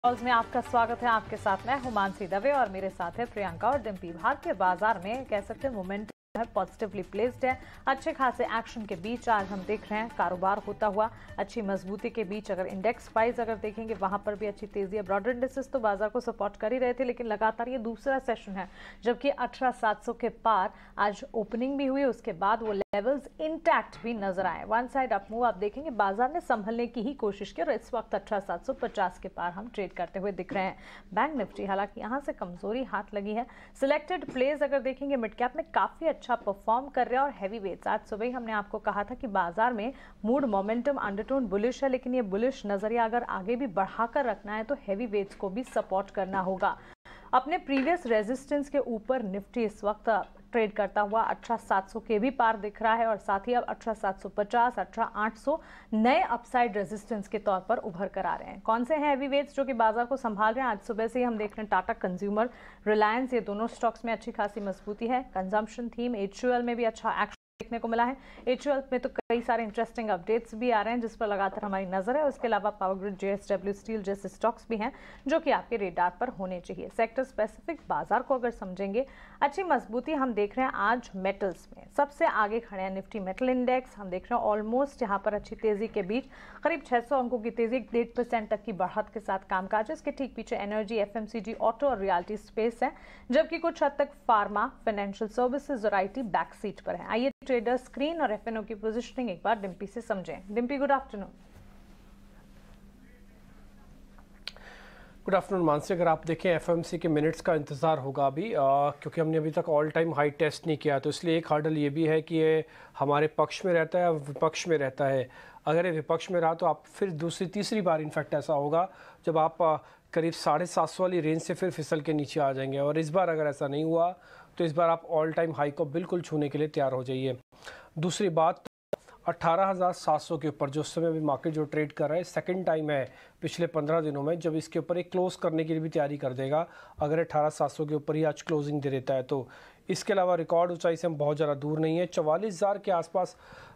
Calls में आपका स्वागत है। आपके साथ मैं हूं मानसी दवे और मेरे साथ है प्रियंका और डिम्पी। भारतीय बाजार में कह सकते हैं मोमेंटम है, पॉजिटिवली प्लेस्ड है। अच्छे खासे एक्शन के बीच आज हम देख रहे हैं कारोबार होता हुआ, अच्छी मजबूती के बीच। अगर इंडेक्स प्राइस अगर देखेंगे वहां पर भी अच्छी तेजी है। ब्रॉडर इंडेक्सेस तो बाजार को सपोर्ट कर ही रहे थे, लेकिन लगातार ये दूसरा सेशन है जबकि 18,700 के पार आज ओपनिंग भी हुई, उसके बाद वो लेवल्स इंटैक्ट भी नजर आए। वन साइड अप मूव आप देखेंगे, बाजार ने संभलने की ही कोशिश की और इस वक्त 18,750 के पार हम ट्रेड करते हुए दिख रहे हैं। बैंक निफ्टी हालांकि यहां से कमजोरी हाथ लगी है। सिलेक्टेड प्लेस अगर देखेंगे मिड कैप में काफी अच्छा परफॉर्म कर रहे हैं और हैवी वेट्स। आज सुबह ही हमने आपको कहा था कि बाजार में मूड मोमेंटम अंडरटोन बुलिश है, लेकिन ये बुलिश नजरिया अगर आगे भी बढ़ाकर रखना है तो हैवी वेट्स को भी सपोर्ट करना होगा। अपने प्रीवियस रेजिस्टेंस के ऊपर निफ्टी इस वक्त ट्रेड करता हुआ 18,700 के भी पार दिख रहा है और साथ ही अब 18,750, 18,800 नए अपसाइड रेजिस्टेंस के तौर पर उभर कर आ रहे हैं। कौन से हैं हैवी वेट्स जो कि बाजार को संभाल रहे हैं? आज सुबह से ही हम देख रहे हैं टाटा कंज्यूमर, रिलायंस, ये दोनों स्टॉक्स में अच्छी खासी मजबूती है। कंजम्पशन थीम HUL में भी अच्छा एक्शन देखने को मिला है। HUL में तो कई सारे इंटरेस्टिंग अपडेट्स भी आ रहे हैं जिस पर लगातार हमारी नजर है। उसके अलावा पावर ग्रिड, JSW स्टील जैसे स्टॉक्स भी हैं जो कि आपके रेडार पर होने चाहिए। सेक्टर स्पेसिफिक बाजार को अगर समझेंगे, अच्छी मजबूती हम देख रहे हैं आज मेटल्स में। सबसे आगे खड़े हैं निफ्टी मेटल इंडेक्स। हम देख रहे हैं ऑलमोस्ट यहाँ पर अच्छी तेजी के बीच करीब 600 अंकों की तेजी, 1.5% तक की बढ़त के साथ कामकाज है। इसके ठीक पीछे एनर्जी, FMCG, ऑटो और रियल्टी स्पेस है, जबकि कुछ हद तक फार्मा, फाइनेंशियल सर्विसेज और IT बैक सीट पर है। आइए ट्रेडर स्क्रीन और FNO की पोजीशनिंग एक बार डिम्पी से समझें। Dimpy, good afternoon. Good afternoon Mansi. अगर आप देखें FMC के मिनट्स का इंतज़ार होगा अभी, क्योंकि हमने अभी तक ऑल टाइम हाई टेस्ट नहीं किया, तो इसलिए एक हर्डल ये भी है कि ये हमारे पक्ष में रहता है, विपक्ष में रहता है। अगर ये विपक्ष में रहा तो आप फिर दूसरी तीसरी बार इनफैक्ट ऐसा होगा जब आप करीब 750 वाली रेंज से फिर फिसल के नीचे आ जाएंगे। और इस बार अगर ऐसा नहीं हुआ तो इस बार आप ऑल टाइम हाई को बिल्कुल छूने के लिए तैयार हो जाइए। दूसरी बात, 18,700 के ऊपर जो समय भी मार्केट जो ट्रेड कर रहा है, सेकंड टाइम है पिछले 15 दिनों में जब इसके ऊपर एक क्लोज करने की भी तैयारी कर देगा। अगर 18,700 के ऊपर ही आज क्लोजिंग दे देता है तो इसके अलावा रिकॉर्ड ऊंचाई से हम बहुत ज़्यादा दूर नहीं है। 44,000 के आसपास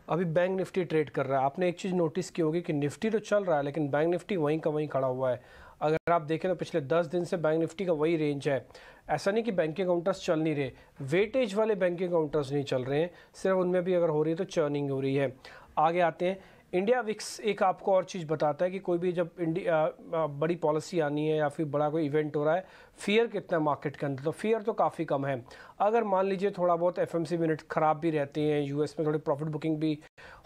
अभी बैंक निफ्टी ट्रेड कर रहा है। आपने एक चीज़ नोटिस की होगी कि निफ्टी तो चल रहा है लेकिन बैंक निफ्टी वहीं का वहीं खड़ा हुआ है। अगर आप देखें तो पिछले 10 दिन से बैंक निफ्टी का वही रेंज है। ऐसा नहीं कि बैंकिंग काउंटर्स चल नहीं रहे, वेटेज वाले बैंकिंग काउंटर्स नहीं चल रहे हैं, सिर्फ उनमें भी अगर हो रही है तो चर्निंग हो रही है। आगे आते हैं, इंडिया विक्स एक आपको और चीज़ बताता है कि कोई भी जब बड़ी पॉलिसी आनी है या फिर बड़ा कोई इवेंट हो रहा है, फियर कितना मार्केट के अंदर, तो फियर तो काफ़ी कम है। अगर मान लीजिए थोड़ा बहुत FMC मिनट ख़राब भी रहते हैं, US में थोड़ी प्रॉफिट बुकिंग भी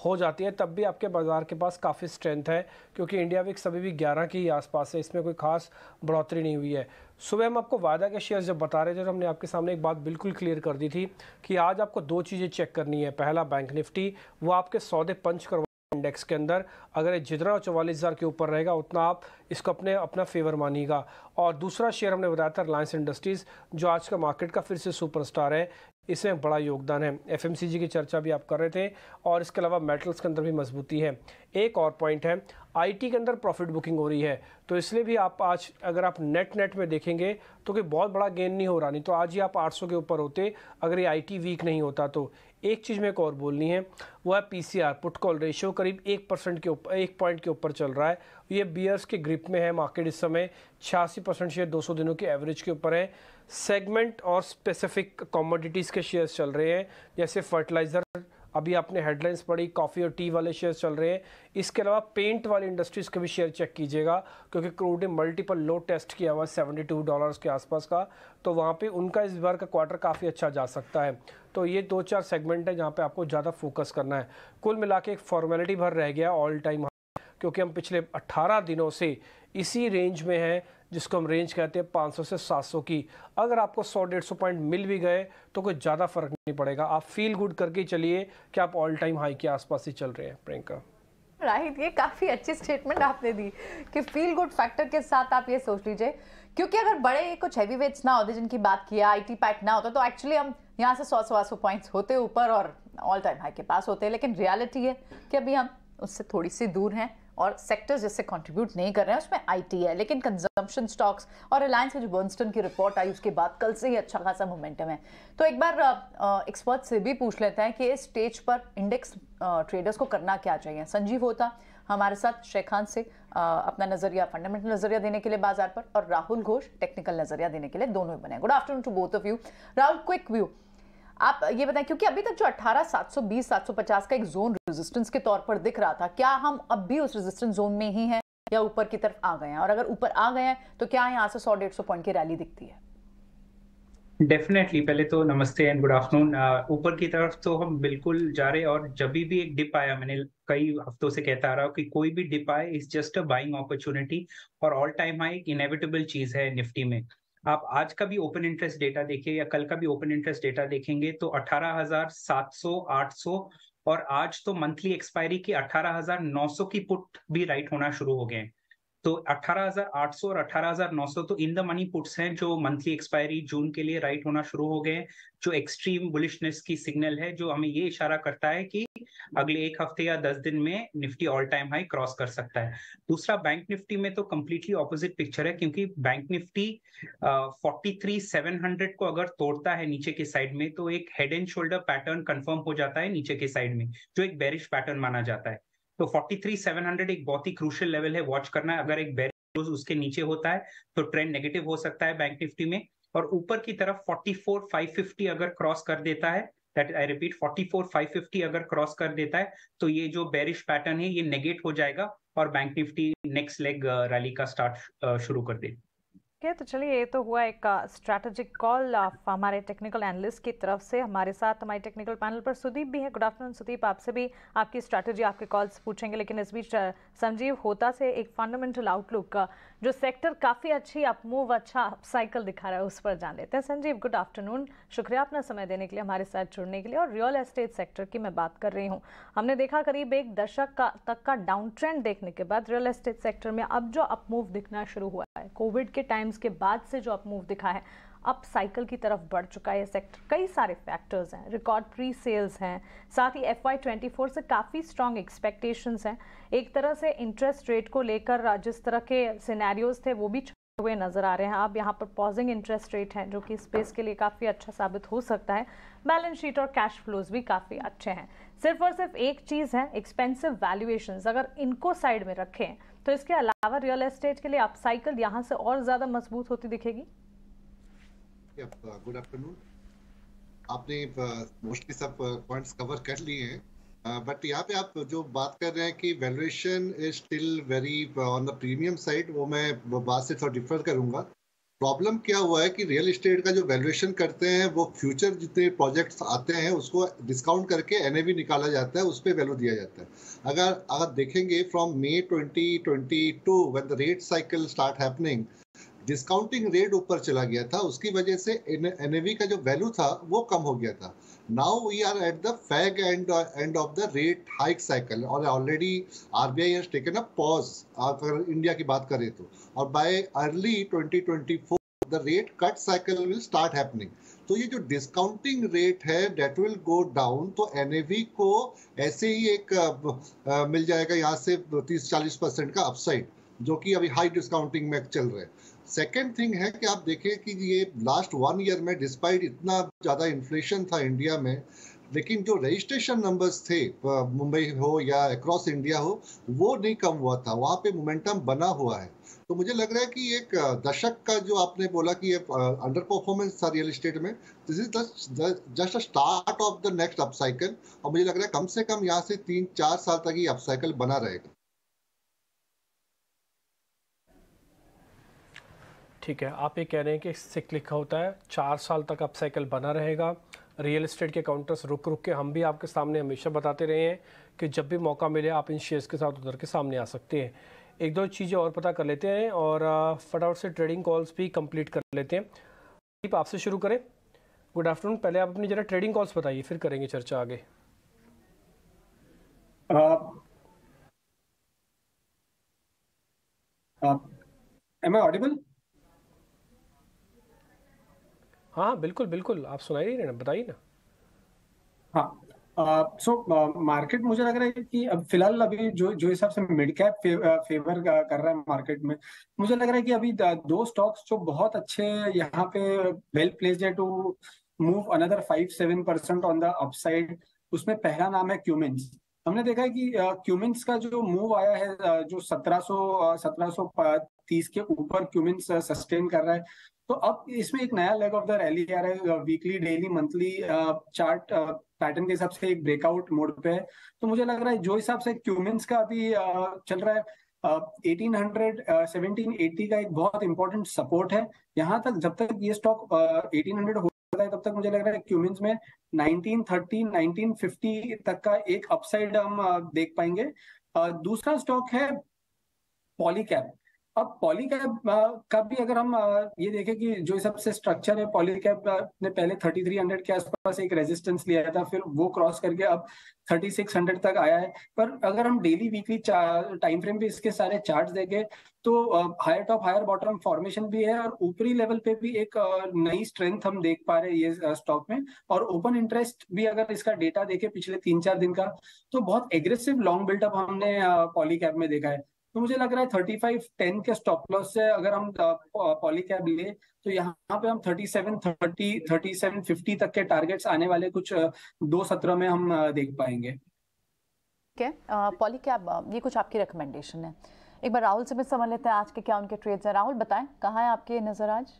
हो जाती है, तब भी आपके बाज़ार के पास काफ़ी स्ट्रेंथ है क्योंकि इंडिया विक्स अभी भी 11 के ही आसपास है, इसमें कोई खास बढ़ोतरी नहीं हुई है। सुबह हम आपको वायदा के शेयर्स जब बता रहे थे तो हमने आपके सामने एक बात बिल्कुल क्लियर कर दी थी कि आज आपको दो चीज़ें चेक करनी है। पहला, बैंक निफ्टी, वो आपके सौदे पंच करवा इंडेक्स के अंदर, अगर ये जितना 44,000 के ऊपर रहेगा उतना आप इसको अपना फेवर मानिएगा। और दूसरा शेयर हमने बताया था रिलायंस इंडस्ट्रीज़, जो आज का मार्केट का फिर से सुपरस्टार है, इसमें बड़ा योगदान है। FMCG की चर्चा भी आप कर रहे थे और इसके अलावा मेटल्स के अंदर भी मजबूती है। एक और पॉइंट है, IT के अंदर प्रॉफिट बुकिंग हो रही है, तो इसलिए भी आप आज अगर आप नेट में देखेंगे तो कोई बहुत बड़ा गेन नहीं हो रहा, नहीं तो आज ही आप 800 के ऊपर होते अगर ये IT वीक नहीं होता तो। एक चीज़ में एक और बोलनी है, वो है PCR, पुट कॉल रेशियो, करीब 1% के ऊपर, 1 पॉइंट के ऊपर चल रहा है। ये बियर्स के ग्रिप में है मार्केट इस समय। 86% शेयर 200 दिनों के एवरेज के ऊपर है। सेगमेंट और स्पेसिफिक कमोडिटीज़ के शेयर्स चल रहे हैं, जैसे फर्टिलाइज़र, अभी आपने हेडलाइंस पढ़ी, कॉफ़ी और टी वाले शेयर्स चल रहे हैं। इसके अलावा पेंट वाली इंडस्ट्रीज़ के भी शेयर चेक कीजिएगा क्योंकि क्रूड ने मल्टीपल लो टेस्ट किया हुआ $72 के आसपास का, तो वहाँ पे उनका इस बार का क्वार्टर काफ़ी अच्छा जा सकता है। तो ये 2-4 सेगमेंट है जहाँ पे आपको ज़्यादा फोकस करना है। कुल मिला के एक फॉर्मेलिटी भर रह गया ऑल टाइम, क्योंकि हम पिछले 18 दिनों से इसी रेंज में हैं जिसको हम रेंज कहते हैं 500 से 700 की। अगर आपको 100-150 पॉइंट मिल भी गए तो कोई ज़्यादा फर्क नहीं पड़ेगा। आप फील गुड करके चलिए कि आप ऑल टाइम हाई के आसपास ही चल रहे हैं। प्रियंका, राइट, ये काफी अच्छी स्टेटमेंट आपने दी कि फील गुड फैक्टर के साथ आप ये सोच लीजिए, क्योंकि अगर बड़े कुछ हैवी वेट्स ना होते जिनकी बात किया, IT पैक ना होता, तो एक्चुअली हम यहाँ से 100-150 पॉइंट्स होते ऊपर और ऑल टाइम हाई के पास होते। लेकिन रियलिटी है कि अभी हम उससे थोड़ी सी दूर हैं और सेक्टर्स जिससे कंट्रीब्यूट नहीं कर रहे हैं उसमें IT है। लेकिन कंजम्पशन स्टॉक्स और रिलायंस की जो बर्नस्टन की रिपोर्ट आई उसके बाद कल से ही अच्छा खासा मोमेंटम है। तो एक बार एक्सपर्ट से भी पूछ लेते हैं कि इस स्टेज पर इंडेक्स ट्रेडर्स को करना क्या चाहिए। संजीव होता हमारे साथ शेखान से अपना नजरिया, फंडामेंटल नजरिया देने के लिए बाजार पर, और राहुल घोष टेक्निकल नजरिया देने के लिए, दोनों ही बने। Good afternoon to both of you. Rahul, quick view आप ये बताएं, क्योंकि अभी तक जो 18,720 750 का एक जोन रेजिस्टेंस के तौर पर दिख रहा था, क्या हम अब भी उस रेजिस्टेंस जोन में ही हैं या ऊपर की तरफ आ गए हैं? और अगर ऊपर आ गए हैं तो क्या यहाँ से 100-150 पॉइंट की रैली दिखती है? डेफिनेटली, पहले तो नमस्ते एंड गुड आफ्टरनून। ऊपर की तरफ तो हम बिल्कुल जा रहे हैं, और जब भी एक डिप आया, मैंने कई हफ्तों से कहता आ रहा हूँ कि कोई भी डिप आए is just a buying opportunity, और ऑल टाइम हाई एक इनएविटेबल चीज है निफ्टी में। आप आज का भी ओपन इंटरेस्ट डेटा देखिए या कल का भी ओपन इंटरेस्ट डेटा देखेंगे तो 18,700, 800, और आज तो मंथली एक्सपायरी की 18,900 की पुट भी राइट होना शुरू हो गए हैं। तो 18,800 और 18,900 तो इन द मनी पुट्स हैं जो मंथली एक्सपायरी जून के लिए राइट होना शुरू हो गए हैं, जो एक्सट्रीम बुलिशनेस की सिग्नल है, जो हमें ये इशारा करता है कि अगले एक हफ्ते या 10 दिन में Nifty all time high cross कर सकता है। दूसरा, बैंक निफ्टी में तो कंप्लीटली ऑपोजिट पिक्चर है, क्योंकि बैंक निफ्टी 43,700 को अगर तोड़ता है नीचे के साइड में तो एक head and shoulder pattern confirm हो जाता है नीचे के साइड में, जो एक बेरिश पैटर्न माना जाता है। तो 43,700 एक बहुत ही क्रूशियल लेवल है, वॉच करना है। अगर एक बेरिश उसके नीचे होता है तो ट्रेंड नेगेटिव हो सकता है बैंक निफ्टी में, और ऊपर की तरफ 44,550 अगर क्रॉस कर देता है, दैट आई रिपीट 44,550 अगर क्रॉस कर देता है तो ये जो बेरिश पैटर्न है ये नेगेट हो जाएगा और bank Nifty next leg rally का स्टार्ट शुरू कर दे। तो चलिए, ये तो हुआ एक स्ट्रैटेजिक कॉल हमारे टेक्निकल एनालिस्ट की तरफ से। हमारे साथ हमारे टेक्निकल पैनल पर सुदीप भी है। गुड आफ्टरनून सुदीप, आपसे भी आपकी स्ट्रैटेजी, आपके कॉल्स पूछेंगे, लेकिन इस बीच संजीव होता से एक फंडामेंटल आउटलुक का जो सेक्टर काफ़ी अच्छी अपमूव, अच्छा साइकिल दिखा रहा है, उस पर जान लेते हैं। संजीव, गुड आफ्टरनून, शुक्रिया अपना समय देने के लिए, हमारे साथ जुड़ने के लिए। और रियल एस्टेट सेक्टर की मैं बात कर रही हूँ। हमने देखा करीब एक दशक तक का डाउन ट्रेंड देखने के बाद रियल एस्टेट सेक्टर में अब जो अपमूव दिखना शुरू हुआ है, कोविड के टाइम्स के बाद से जो अपमूव दिखा है, अब साइकिल की तरफ बढ़ चुका है सेक्टर। कई सारे फैक्टर्स हैं, रिकॉर्ड प्री सेल्स हैं, साथ ही FY24 से काफ़ी स्ट्रॉन्ग एक्सपेक्टेशंस हैं। एक तरह से इंटरेस्ट रेट को लेकर जिस तरह के सिनेरियोज थे वो भी छूटे हुए नजर आ रहे हैं। अब यहाँ पर पॉजिंग इंटरेस्ट रेट है जो कि स्पेस के लिए काफ़ी अच्छा साबित हो सकता है। बैलेंस शीट और कैश फ्लोज भी काफ़ी अच्छे हैं। सिर्फ और सिर्फ एक चीज़ है, एक्सपेंसिव वैल्यूएशंस। अगर इनको साइड में रखें तो इसके अलावा रियल एस्टेट के लिए अप साइकिल यहाँ से और ज़्यादा मजबूत होती दिखेगी। Good afternoon. आपने मोस्टली सब पॉइंट्स कवर कर लिए हैं, बट यहाँ पे आप जो बात कर रहे हैं कि valuation is still very on the premium side, वो मैं बात से थोड़ा डिफर करूंगा। प्रॉब्लम क्या हुआ है कि रियल एस्टेट का जो वैल्यूएशन करते हैं वो फ्यूचर जितने प्रोजेक्ट्स आते हैं उसको डिस्काउंट करके NAV निकाला जाता है, उस पर वैल्यू दिया जाता है। अगर देखेंगे from May 2022 when the rate cycle start happening, discounting rate ऊपर चला गया था, उसकी वजह से NAV का जो वैल्यू था वो कम हो गया था। Now we are at the fag end of the rate hike cycle, और already RBI has taken a pause अगर इंडिया की बात करें तो, और by early 2024 the rate cut cycle will start happening. तो ये जो डिस्काउंटिंग रेट है दैट विल गो डाउन, तो NAV को ऐसे ही एक मिल जाएगा यहाँ से 30-40% का अपसाइड, जो कि अभी हाई डिस्काउंटिंग में चल रहे हैं। सेकेंड थिंग है कि आप देखें कि ये लास्ट 1 ईयर में डिस्पाइट इतना ज़्यादा इन्फ्लेशन था इंडिया में, लेकिन जो रजिस्ट्रेशन नंबर्स थे मुंबई हो या अक्रॉस इंडिया हो वो नहीं कम हुआ था, वहाँ पे मोमेंटम बना हुआ है। तो मुझे लग रहा है कि एक दशक का जो आपने बोला कि ये अंडर परफॉर्मेंस था रियल एस्टेट में, this is just a start of the next up cycle, और मुझे लग रहा है कम से कम यहाँ से 3-4 साल तक ये अप साइकिल बना रहेगा। ठीक है, आप ये कह रहे हैं कि सिक्लिक होता है, 4 साल तक अप साइकिल बना रहेगा। रियल एस्टेट के काउंटर्स रुक रुक के हम भी आपके सामने हमेशा बताते रहे हैं कि जब भी मौका मिले आप इन शेयर्स के साथ उतर के सामने आ सकते हैं। एक दो चीज़ें और पता कर लेते हैं और फटाफट से ट्रेडिंग कॉल्स भी कंप्लीट कर लेते हैं। दीप, आपसे शुरू करें। गुड आफ्टरनून, पहले आप अपनी जरा ट्रेडिंग कॉल्स बताइए, फिर करेंगे चर्चा आगे। Am I audible? हाँ बिल्कुल बिल्कुल, आप सुनाई नहीं रहे ना, बताइए ना। हाँ, मार्केट मुझे लग रहा है कि अब फिलहाल अभी जो हिसाब से मिड कैप फेवर कर रहा है मार्केट में, मुझे लग रहा है कि अभी 2 स्टॉक्स जो बहुत अच्छे यहाँ पे वेल प्लेस्ड है to move another 5-7% on the upside, उसमें पहला नाम है क्यूमिंस। हमने देखा है कि क्यूमिंस का जो मूव आया है, जो 1730 के ऊपर क्यूमिंस सस्टेन कर रहा है, तो अब इसमें एक नया लेग ऑफ द रैली आ रहा है। Weekly, daily, monthly chart pattern के हिसाब से एक ब्रेकआउट मोड पे है। तो मुझे लग रहा है जो हिसाब से क्यूमिंस का अभी चल रहा है, 1800 1780 का एक बहुत इंपॉर्टेंट सपोर्ट है। यहाँ तक जब तक ये स्टॉक 1800 होता है, तब तक मुझे लग रहा है क्यूमिंस में 1930 1950 तक का एक अपसाइड हम देख पाएंगे। दूसरा स्टॉक है पॉलीकैब। अब पॉलीकैब का भी अगर हम ये देखें कि जो हिसाब से स्ट्रक्चर है, पॉलीकैब ने पहले 3300 के आसपास एक रेजिस्टेंस लिया था, फिर वो क्रॉस करके अब 3600 तक आया है। पर अगर हम डेली, वीकली टाइम फ्रेम पे इसके सारे चार्ट्स देखें तो higher top higher bottom formation भी है, और ऊपरी लेवल पे भी एक नई स्ट्रेंथ हम देख पा रहे हैं ये स्टॉक में। और ओपन इंटरेस्ट भी अगर इसका डेटा देखें पिछले 3-4 दिन का, तो बहुत एग्रेसिव लॉन्ग बिल्डअप हमने पॉलीकैब में देखा है। तो मुझे लग रहा है 3510 के स्टॉप लॉस से अगर हम पॉलीकैब ले, तो यहाँ पे हम 3730 3750 तक के टारगेट्स आने वाले कुछ 2 सत्र में हम देख पाएंगे। ठीक है, पॉलीकैब ये कुछ आपकी रिकमेंडेशन है। एक बार राहुल से भी समझ लेते हैं आज के क्या उनके ट्रेड्स हैं। राहुल बताएं, कहाँ है आपकी नजर आज?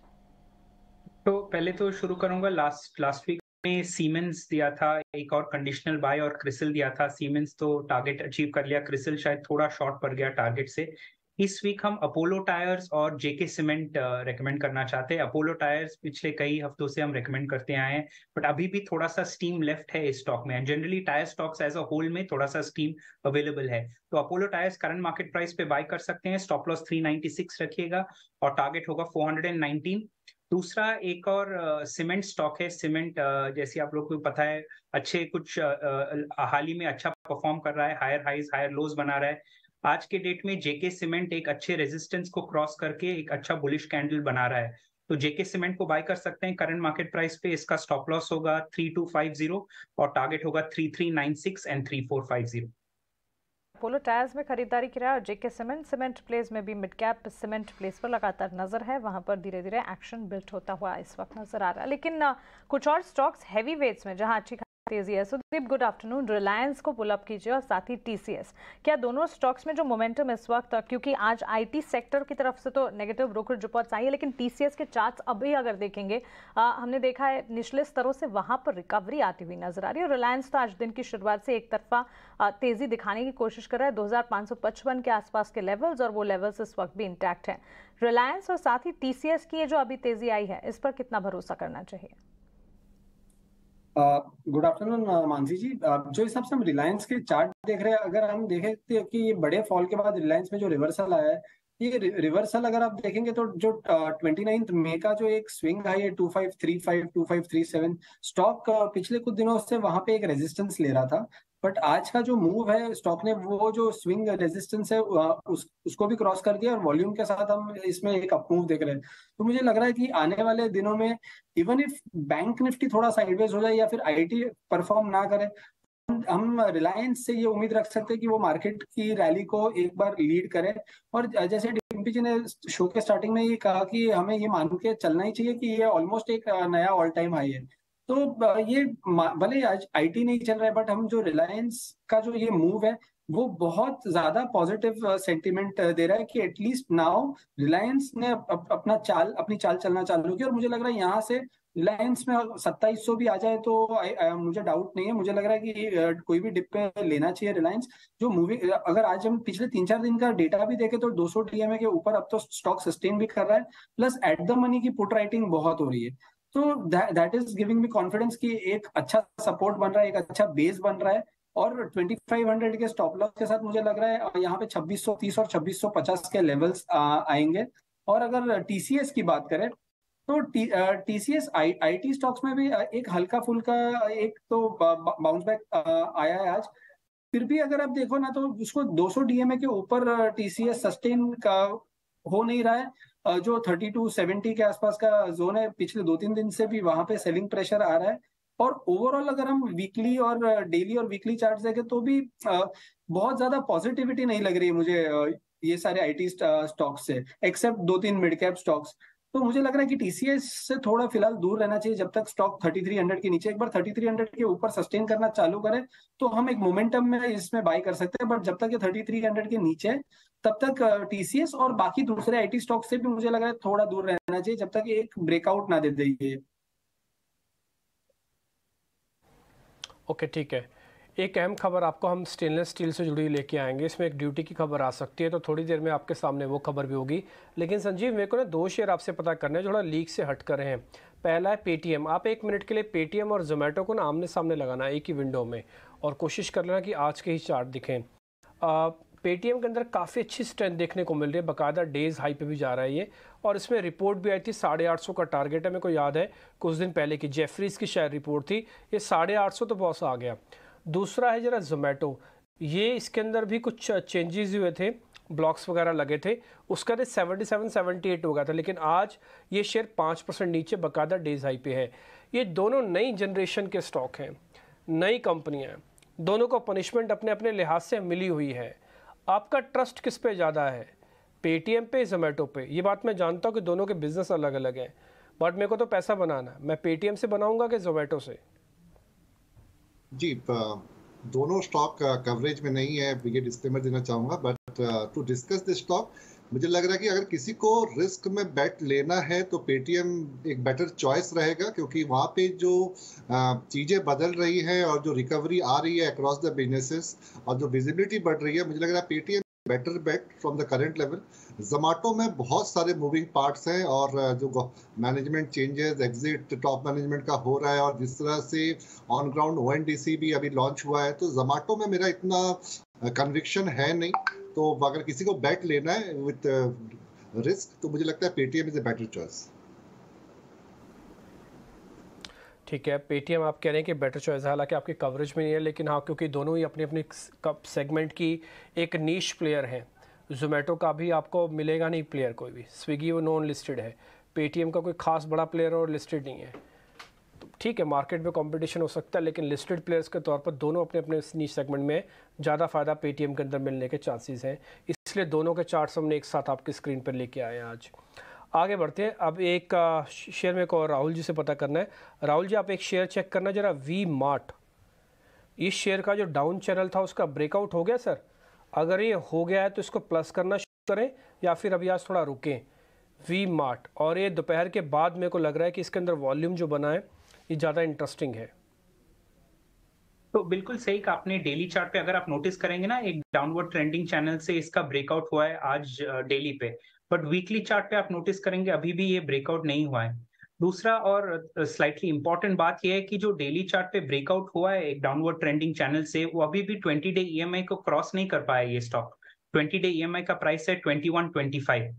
तो पहले तो शुरू करूंगा, लास्ट वीक में सीमेंस दिया था एक और कंडीशनल बाय, और क्रिसिल दिया था। सीमेंस तो टारगेट अचीव कर लिया, क्रिसिल शायद थोड़ा शॉर्ट पड़ गया टारगेट से। इस वीक हम अपोलो टायर्स और जेके सीमेंट रेकमेंड करना चाहते हैं। अपोलो टायर्स पिछले कई हफ्तों से हम रेकमेंड करते आए हैं, बट अभी भी थोड़ा सा स्टीम लेफ्ट है इस स्टॉक में। Generally tyre stocks as a whole में थोड़ा सा स्टीम अवेलेबल है, तो Apollo Tyres current market price पे बाय कर सकते हैं। स्टॉप लॉस 396 रखिएगा और टारगेट होगा 419। दूसरा एक और सीमेंट स्टॉक है। सीमेंट जैसे आप लोग को पता है, अच्छे कुछ हाल ही में अच्छा परफॉर्म कर रहा है, हायर हाइज हायर लोज बना रहा है। आज के डेट में जेके सीमेंट एक अच्छे रेजिस्टेंस को क्रॉस करके एक अच्छा बुलिश कैंडल बना रहा है, तो जेके सीमेंट को बाय कर सकते हैं करंट मार्केट प्राइस पे। इसका स्टॉप लॉस होगा 3250 और टारगेट होगा 3396 एंड 3450। अपोलो टायर्स में खरीदारी किया और जेके सीमेंट प्लेस में भी मिड कैप सीमेंट प्लेस पर लगातार नजर है, वहां पर धीरे धीरे एक्शन बिल्ड होता हुआ इस वक्त नजर आ रहा है। लेकिन कुछ और स्टॉक्स हैवी वेट्स में जहां अच्छी तेजी है। Sudeep, good afternoon. रिलायंस को पुल अप कीजिए और साथ ही टीसीएस, क्या दोनों स्टॉक्स में जो मोमेंटम इस वक्त, क्योंकि आज आईटी सेक्टर की तरफ से तो नेगेटिव ब्रोकरेज रिपोर्ट्स आई है, लेकिन टीसीएस के चार्ट्स अभी अगर देखेंगे, हमने देखा है निचले स्तरों से वहां पर रिकवरी आती हुई नजर आ रही है। और रिलायंस तो आज दिन की शुरुआत से एक तरफा तेजी दिखाने की कोशिश कर रहा है। 2555 के आसपास के लेवल्स, और वो लेवल्स इस वक्त भी इंटैक्ट है। रिलायंस और साथ ही टीसीएस की जो अभी तेजी आई है, इस पर कितना भरोसा करना चाहिए? गुड आफ्टरनून मानसी जी। जो हिसाब से हम रिलायंस के चार्ट देख रहे हैं, अगर हम देखें कि ये बड़े फॉल के बाद रिलायंस में जो रिवर्सल आया है, ये रिवर्सल अगर आप देखेंगे तो जो 29 मई का जो एक स्विंग हाई है 2535 2537, स्टॉक पिछले कुछ दिनों से वहां पे एक रेजिस्टेंस ले रहा था। बट आज का जो मूव है स्टॉक ने, वो जो स्विंग रेजिस्टेंस है उसको भी क्रॉस कर दिया, और वॉल्यूम के साथ हम इसमें एक अपमूव देख रहे हैं। तो मुझे लग रहा है कि आने वाले दिनों में इवन इफ बैंक निफ्टी थोड़ा साइडवेज हो जाए या फिर आईटी परफॉर्म ना करे, हम रिलायंस से ये उम्मीद रख सकते हैं कि वो मार्केट की रैली को एक बार लीड करे। और जैसे डिम्पी जी ने शो के स्टार्टिंग में ये कहा कि हमें ये मान के चलना ही चाहिए कि ये ऑलमोस्ट एक नया ऑल टाइम हाई है। तो ये भले आज आईटी नहीं चल रहा है, बट हम जो रिलायंस का जो ये मूव है, वो बहुत ज्यादा पॉजिटिव सेंटीमेंट दे रहा है कि एटलीस्ट नाउ रिलायंस ने अपनी चाल चलना चालू की। और मुझे लग रहा है यहाँ से रिलायंस में 2700 भी आ जाए तो मुझे डाउट नहीं है। मुझे लग रहा है कि कोई भी डिप पे लेना चाहिए रिलायंस। जो मूविंग, अगर आज हम पिछले 3-4 दिन का डेटा भी देखें तो 200 डीएमए के ऊपर अब तो स्टॉक सस्टेन भी कर रहा है, प्लस एट द मनी की पुट राइटिंग बहुत हो रही है। तो that is giving me confidence कि एक अच्छा सपोर्ट बन रहा है, एक अच्छा बेस बन रहा है। और 2500 के स्टॉप लॉस के साथ मुझे लग रहा है यहाँ पे 2630 और 2650 के लेवल्स आएंगे। और अगर टीसीएस की बात करें तो टीसीएस आईटी स्टॉक्स में भी एक हल्का फुल्का एक तो बाउंस बैक आया है आज। फिर भी अगर आप देखो ना, तो उसको 200 डीएमए के ऊपर टीसीएस सस्टेन का हो नहीं रहा है। जो 3270 के आसपास का जोन है, पिछले 2-3 दिन से भी वहां पे सेलिंग प्रेशर आ रहा है। और ओवरऑल अगर हम वीकली और डेली और वीकली चार्ट देखें तो भी बहुत ज्यादा पॉजिटिविटी नहीं लग रही है मुझे ये सारे आईटी स्टॉक्स से, एक्सेप्ट 2-3 मिड कैप स्टॉक्स। तो मुझे लग रहा है कि टीसीएस से थोड़ा फिलहाल दूर रहना चाहिए जब तक स्टॉक 3300 के नीचे। एक बार 3300 के ऊपर सस्टेन करना चालू करे तो हम एक मोमेंटम में इसमें बाय कर सकते हैं, बट जब तक ये 3300 के नीचे है तब तक टीसीएस और बाकी दूसरे आईटी स्टॉक से भी मुझे लग रहा है थोड़ा दूर रहना चाहिए जब तक ये एक ब्रेकआउट ना दे दे। ओके, ठीक है। एक अहम खबर आपको हम स्टेनलेस स्टील से जुड़ी लेके आएंगे। इसमें एक ड्यूटी की खबर आ सकती है, तो थोड़ी देर में आपके सामने वो खबर भी होगी। लेकिन संजीव, मेरे को ना 2 शेयर आपसे पता करना है जो थोड़ा लीक से हट कर हैं। पहला है पेटीएम। आप 1 मिनट के लिए पेटीएम और जोमेटो को ना आमने सामने लगाना एक ही विंडो में, और कोशिश कर लेना कि आज के ही चार्ट दिखें। पेटीएम के अंदर काफ़ी अच्छी स्ट्रेंथ देखने को मिल रही है, बाकायदा डेज हाई पे भी जा रहा है ये। और इसमें रिपोर्ट भी आई थी, 850 का टारगेट है। मेरे को याद है कुछ दिन पहले की जेफरीज की शायद रिपोर्ट थी, ये 850 तो बहुत आ गया। दूसरा है जरा जोमेटो, ये इसके अंदर भी कुछ चेंजेस हुए थे, ब्लॉक्स वगैरह लगे थे, उसका तो 77-78 हो गया था, लेकिन आज ये शेयर 5% नीचे बाकायदा डेज हाई पे है। ये दोनों नई जनरेशन के स्टॉक हैं, नई कंपनियां हैं, दोनों को पनिशमेंट अपने अपने लिहाज से मिली हुई है। आपका ट्रस्ट किस पे ज़्यादा है, पेटीएम पे, जोमेटो पे? ये बात मैं जानता हूँ कि दोनों के बिजनेस अलग अलग हैं, बट मेरे को तो पैसा बनाना है, मैं पेटीएम से बनाऊंगा कि जोमेटो से? जी, दोनों स्टॉक कवरेज में नहीं है, ये डिस्क्लेमर देना चाहूंगा, but to discuss this stock मुझे लग रहा है कि अगर किसी को रिस्क में बेट लेना है तो पेटीएम एक बेटर चॉइस रहेगा, क्योंकि वहाँ पे जो चीज़ें बदल रही हैं और जो रिकवरी आ रही है अक्रॉस द बिजनेसेस और जो विजिबिलिटी बढ़ रही है, मुझे लग रहा है Paytm better bet from the current level. Zomato में बहुत सारे मूविंग पार्ट्स हैं और जो management changes, exit top management का हो रहा है, और जिस तरह से ऑन ग्राउंड ओएनडीसी भी अभी लॉन्च हुआ है, तो जोमेटो में मेरा इतना कन्विक्शन है नहीं। तो अगर किसी को बैट लेना है विद रिस्क तो मुझे लगता है Paytm is a better choice. ठीक है, पेटीएम आप कह रहे हैं कि बेटर चॉइस है, हालांकि आपकी कवरेज में नहीं है, लेकिन हाँ, क्योंकि दोनों ही अपनी अपनी सेगमेंट की एक नीश प्लेयर हैं। जोमेटो का भी आपको मिलेगा नहीं प्लेयर कोई भी, स्विगी वो नॉन लिस्टेड है, पेटीएम का कोई खास बड़ा प्लेयर और लिस्टेड नहीं है। तो ठीक है, मार्केट में कंपटीशन हो सकता है, लेकिन लिस्टेड प्लेयर्स के तौर पर दोनों अपने अपने नीश सेगमेंट में ज़्यादा फ़ायदा पेटीएम के अंदर मिलने के चांसेस हैं, इसलिए दोनों के चार्ट्स हमने एक साथ आपकी स्क्रीन पर लेके आए हैं। आज आगे बढ़ते हैं। अब एक शेयर में को राहुल जी से पता करना है। राहुल जी, आप एक शेयर चेक करना जरा, वी मार्ट। इस शेयर का जो डाउन चैनल था उसका ब्रेकआउट हो गया सर? अगर ये हो गया है तो इसको प्लस करना शुरू करें या फिर अभी आज थोड़ा रुकें? वी मार्ट, और ये दोपहर के बाद मेरे को लग रहा है कि इसके अंदर वॉल्यूम जो बना है ये ज़्यादा इंटरेस्टिंग है। तो बिल्कुल सही कहा आपने। डेली चार्ट पे अगर आप नोटिस करेंगे ना, एक डाउनवर्ड ट्रेंडिंग चैनल से इसका ब्रेकआउट हुआ है आज डेली पे, बट वीकली चार्ट पे आप नोटिस करेंगे अभी भी ये ब्रेकआउट नहीं हुआ है। दूसरा और स्लाइटली इंपॉर्टेंट बात यह है कि जो डेली चार्ट पे ब्रेकआउट हुआ है एक डाउनवर्ड ट्रेंडिंग चैनल से, वो अभी भी 20 डे ईएमआई को क्रॉस नहीं कर पाया ये स्टॉक। 20 डे ईएमआई का प्राइस है 2125,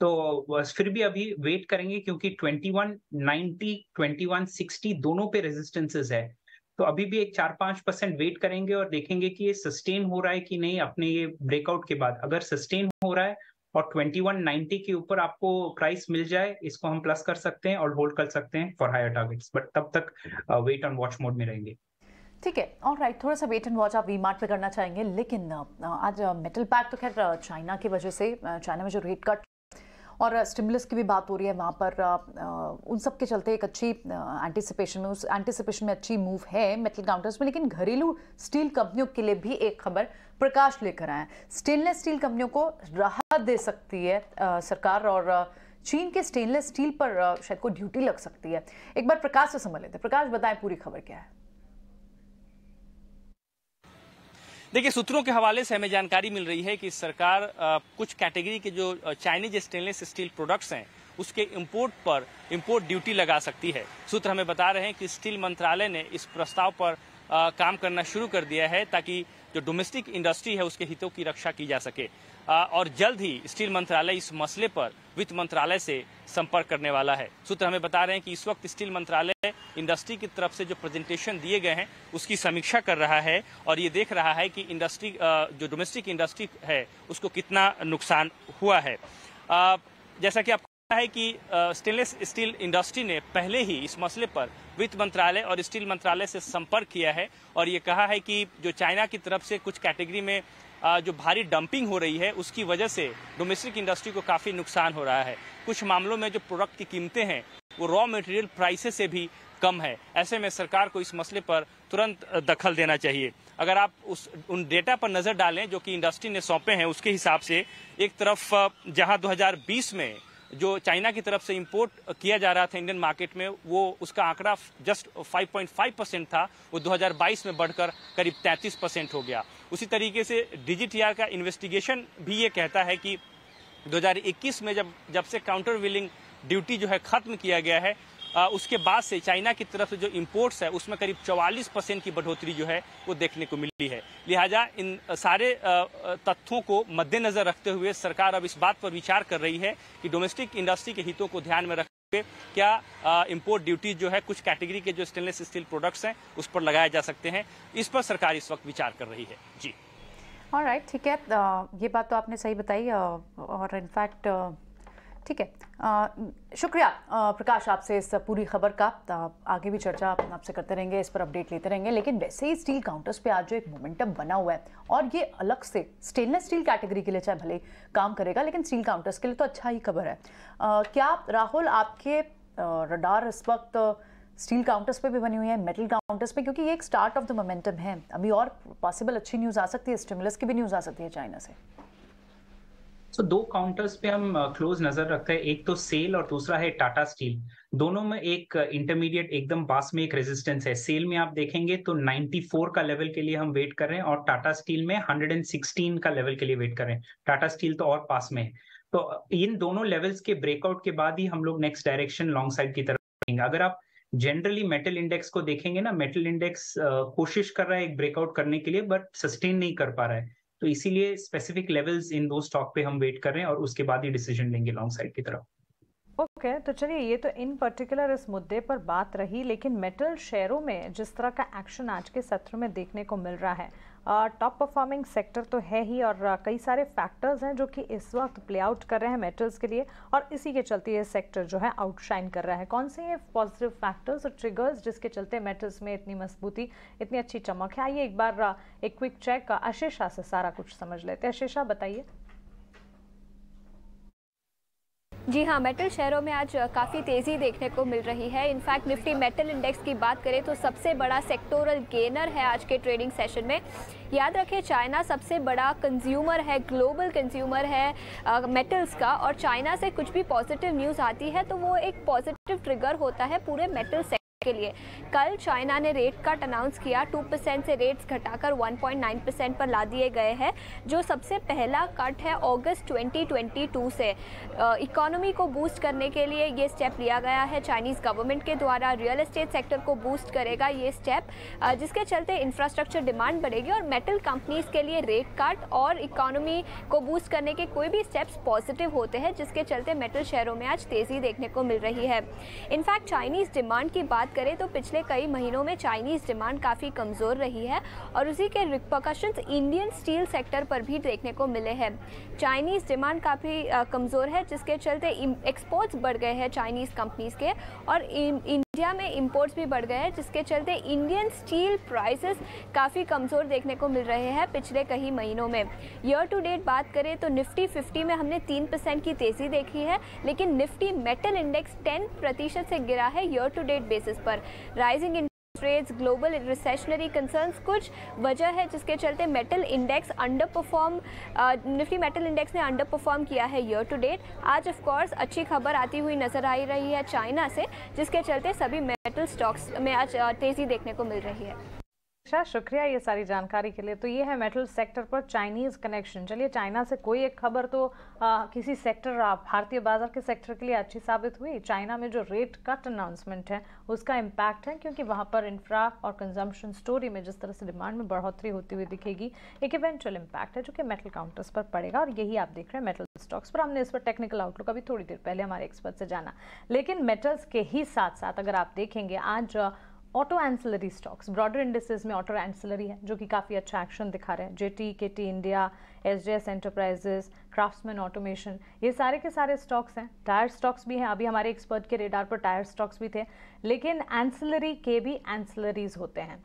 तो फिर भी अभी वेट करेंगे क्योंकि 2190, 2160 दोनों पे रेजिस्टेंसेस है। तो अभी भी एक 4-5% वेट करेंगे और देखेंगे कि ये सस्टेन हो रहा है कि नहीं अपने ये ब्रेकआउट के बाद। अगर सस्टेन हो रहा है और 2190 के ऊपर आपको प्राइस मिल जाए, इसको हम प्लस कर सकते हैं और होल्ड कर सकते हैं फॉर हायर टारगेट्स, बट तब तक वेट ऑन वॉच मोड में रहेंगे। ठीक है, ऑलराइट, थोड़ा सा वेट एंड वॉच आप वी मार्ट पे करना चाहेंगे, लेकिन आज मेटल पैक तो खैर चाइना की वजह से, चाइना में जो रेट कट और स्टिमुलस की भी बात हो रही है वहाँ पर, उन सब के चलते एक अच्छी एंटिसिपेशन में अच्छी मूव है मेटल काउंटर्स में। लेकिन घरेलू स्टील कंपनियों के लिए भी एक खबर प्रकाश लेकर आए। स्टेनलेस स्टील कंपनियों को राहत दे सकती है सरकार, और चीन के स्टेनलेस स्टील पर शायद को ड्यूटी लग सकती है। एक बार प्रकाश से समझ लेते हैं। प्रकाश, बताएं पूरी खबर क्या है। देखिए, सूत्रों के हवाले से हमें जानकारी मिल रही है कि सरकार कुछ कैटेगरी के जो चाइनीज स्टेनलेस स्टील प्रोडक्ट्स हैं उसके इंपोर्ट ड्यूटी लगा सकती है। सूत्र हमें बता रहे हैं कि स्टील मंत्रालय ने इस प्रस्ताव पर काम करना शुरू कर दिया है ताकि जो डोमेस्टिक इंडस्ट्री है उसके हितों की रक्षा की जा सके, और जल्द ही स्टील मंत्रालय इस मसले पर वित्त मंत्रालय से संपर्क करने वाला है। सूत्र हमें बता रहे हैं कि इस वक्त स्टील मंत्रालय इंडस्ट्री की तरफ से जो प्रेजेंटेशन दिए गए हैं उसकी समीक्षा कर रहा है और ये देख रहा है कि इंडस्ट्री जो डोमेस्टिक इंडस्ट्री है उसको कितना नुकसान हुआ है। जैसा कि आपको पता है कि स्टेनलेस स्टील इंडस्ट्री ने पहले ही इस मसले पर वित्त मंत्रालय और स्टील मंत्रालय से संपर्क किया है और ये कहा है कि जो चाइना की तरफ से कुछ कैटेगरी में जो भारी डंपिंग हो रही है उसकी वजह से डोमेस्टिक इंडस्ट्री को काफ़ी नुकसान हो रहा है। कुछ मामलों में जो प्रोडक्ट की कीमतें हैं वो रॉ मटेरियल प्राइसेस से भी कम है। ऐसे में सरकार को इस मसले पर तुरंत दखल देना चाहिए। अगर आप उन डेटा पर नजर डालें जो कि इंडस्ट्री ने सौंपे हैं, उसके हिसाब से एक तरफ जहां 2020 में जो चाइना की तरफ से इंपोर्ट किया जा रहा था इंडियन मार्केट में, वो उसका आंकड़ा जस्ट 5.5% था, वो 2022 में बढ़कर करीब 33% हो गया। उसी तरीके से DGTR का इन्वेस्टिगेशन भी ये कहता है कि 2021 में जब से काउंटर व्हीलिंग ड्यूटी जो है खत्म किया गया है, उसके बाद से चाइना की तरफ से जो इंपोर्ट्स है उसमें करीब 44% की बढ़ोतरी जो है वो देखने को मिली है। लिहाजा इन सारे तथ्यों को मद्देनजर रखते हुए सरकार अब इस बात पर विचार कर रही है कि डोमेस्टिक इंडस्ट्री के हितों को ध्यान में रखते हुए क्या इंपोर्ट ड्यूटी जो है कुछ कैटेगरी के जो स्टेनलेस स्टील प्रोडक्ट्स हैं उस पर लगाए जा सकते हैं। इस पर सरकार इस वक्त विचार कर रही है। जी ऑलराइट, ठीक है, ये बात तो आपने सही बताई और इनफैक्ट ठीक है, शुक्रिया प्रकाश आपसे इस पूरी खबर का। आगे भी चर्चा आपसे करते रहेंगे, इस पर अपडेट लेते रहेंगे। लेकिन वैसे ही स्टील काउंटर्स पे आज जो एक मोमेंटम बना हुआ है और ये अलग से स्टेनलेस स्टील कैटेगरी के लिए चाहे भले काम करेगा, लेकिन स्टील काउंटर्स के लिए तो अच्छा ही खबर है। क्या राहुल आपके रडार इस वक्त स्टील काउंटर्स पे भी बनी हुई है, मेटल काउंटर्स पे, क्योंकि ये एक स्टार्ट ऑफ द मोमेंटम है, अभी और पॉसिबल अच्छी न्यूज़ आ सकती है, स्टिमुलस की भी न्यूज़ आ सकती है चाइना से। तो दो काउंटर्स पे हम क्लोज नजर रखते हैं, एक तो सेल और दूसरा है टाटा स्टील। दोनों में एक इंटरमीडिएट एकदम पास में एक रेजिस्टेंस है। सेल में आप देखेंगे तो 94 का लेवल के लिए हम वेट कर रहे हैं और टाटा स्टील में 116 का लेवल के लिए वेट कर रहे हैं। टाटा स्टील तो और पास में है। तो इन दोनों लेवल्स के ब्रेकआउट के बाद ही हम लोग नेक्स्ट डायरेक्शन लॉन्ग साइड की तरफ देखेंगे। अगर आप जनरली मेटल इंडेक्स को देखेंगे ना, मेटल इंडेक्स कोशिश कर रहा है एक ब्रेकआउट करने के लिए, बट सस्टेन नहीं कर पा रहा है। तो इसीलिए स्पेसिफिक लेवल्स इन दो स्टॉक पे हम वेट कर रहे हैं और उसके बाद ही डिसीजन लेंगे लॉन्ग साइड की तरफ। ओके, तो चलिए, ये तो इन पर्टिकुलर इस मुद्दे पर बात रही, लेकिन मेटल शेयरों में जिस तरह का एक्शन आज के सत्र में देखने को मिल रहा है, टॉप परफॉर्मिंग सेक्टर तो है ही और कई सारे फैक्टर्स हैं जो कि इस वक्त प्ले आउट कर रहे हैं मेटल्स के लिए और इसी के चलते ये सेक्टर जो है आउटशाइन कर रहा है। कौन से ये पॉजिटिव फैक्टर्स और ट्रिगर्स जिसके चलते मेटल्स में इतनी मजबूती, इतनी अच्छी चमक है? आइए एक बार एक क्विक चेक आशीषा से सारा कुछ समझ लेते हैं। आशीषा बताइए। जी हाँ, मेटल शेयरों में आज काफ़ी तेज़ी देखने को मिल रही है। इनफैक्ट निफ्टी मेटल इंडेक्स की बात करें तो सबसे बड़ा सेक्टोरल गेनर है आज के ट्रेडिंग सेशन में। याद रखें, चाइना सबसे बड़ा कंज्यूमर है, ग्लोबल कंज्यूमर है मेटल्स का, और चाइना से कुछ भी पॉजिटिव न्यूज़ आती है तो वो एक पॉजिटिव ट्रिगर होता है पूरे मेटल के लिए। कल चाइना ने रेट कट अनाउंस किया, 2% से रेट्स घटाकर 1.9% पर ला दिए गए हैं, जो सबसे पहला कट है अगस्त 2022 से। इकोनॉमी को बूस्ट करने के लिए ये स्टेप लिया गया है चाइनीज़ गवर्नमेंट के द्वारा। रियल एस्टेट सेक्टर को बूस्ट करेगा ये स्टेप, जिसके चलते इंफ्रास्ट्रक्चर डिमांड बढ़ेगी और मेटल कंपनीज के लिए रेट कट और इकोनॉमी को बूस्ट करने के कोई भी स्टेप्स पॉजिटिव होते हैं, जिसके चलते मेटल शेयरों में आज तेज़ी देखने को मिल रही है। इनफैक्ट चाइनीज़ डिमांड की बात करें तो पिछले कई महीनों में चाइनीज़ डिमांड काफ़ी कमज़ोर रही है और उसी के रिपरकशंस इंडियन स्टील सेक्टर पर भी देखने को मिले हैं। चाइनीज़ डिमांड काफ़ी कमज़ोर है, जिसके चलते एक्सपोर्ट्स बढ़ गए हैं चाइनीज़ कंपनीज़ के और इंडिया में इंपोर्ट्स भी बढ़ गए हैं, जिसके चलते इंडियन स्टील प्राइसेस काफ़ी कमज़ोर देखने को मिल रहे हैं पिछले कई महीनों में। ईयर टू डेट बात करें तो निफ्टी 50 में हमने 3% की तेज़ी देखी है, लेकिन निफ्टी मेटल इंडेक्स 10% से गिरा है ईयर टू डेट बेसिस पर। Rising interest rates, global recessionary concerns कुछ वजह है जिसके चलते metal index under perform, Nifty metal index ने अंडर परफॉर्म किया है ईयर टू डेट। आज ऑफ कोर्स अच्छी खबर आती हुई नजर आ रही है चाइना से, जिसके चलते सभी मेटल स्टॉक्स में आज तेज़ी देखने को मिल रही है। शुक्रिया ये सारी जानकारी के लिए। तो ये है मेटल सेक्टर पर चाइनीज़ कनेक्शन। चलिए, चाइना से कोई एक खबर तो किसी सेक्टर, भारतीय बाजार के सेक्टर के लिए अच्छी साबित हुई। चाइना में जो रेट कट अनाउंसमेंट है उसका इम्पैक्ट है, क्योंकि वहाँ पर इंफ्रा और कंजम्पशन स्टोरी में जिस तरह से डिमांड में बढ़ोतरी होती हुई दिखेगी, एक इवेंचुअल इम्पैक्ट है जो कि मेटल काउंटर्स पर पड़ेगा और यही आप देख रहे हैं मेटल स्टॉक्स पर। हमने इस पर टेक्निकल आउटलुक अभी थोड़ी देर पहले हमारे एक्सपर्ट से जाना। लेकिन मेटल्स के ही साथ साथ अगर आप देखेंगे, आज auto ancillary stocks, broader indices में ऑटो एंसिलरी है जो कि काफ़ी अच्छा एक्शन दिखा रहे हैं। JTEKT India, SJS Enterprises, Craftsman Automation, ये सारे के सारे स्टॉक्स हैं। टायर स्टॉक्स भी हैं, अभी हमारे एक्सपर्ट के रेडार पर टायर स्टॉक्स भी थे। लेकिन एंसिलरी के भी एंसिलरीज होते हैं।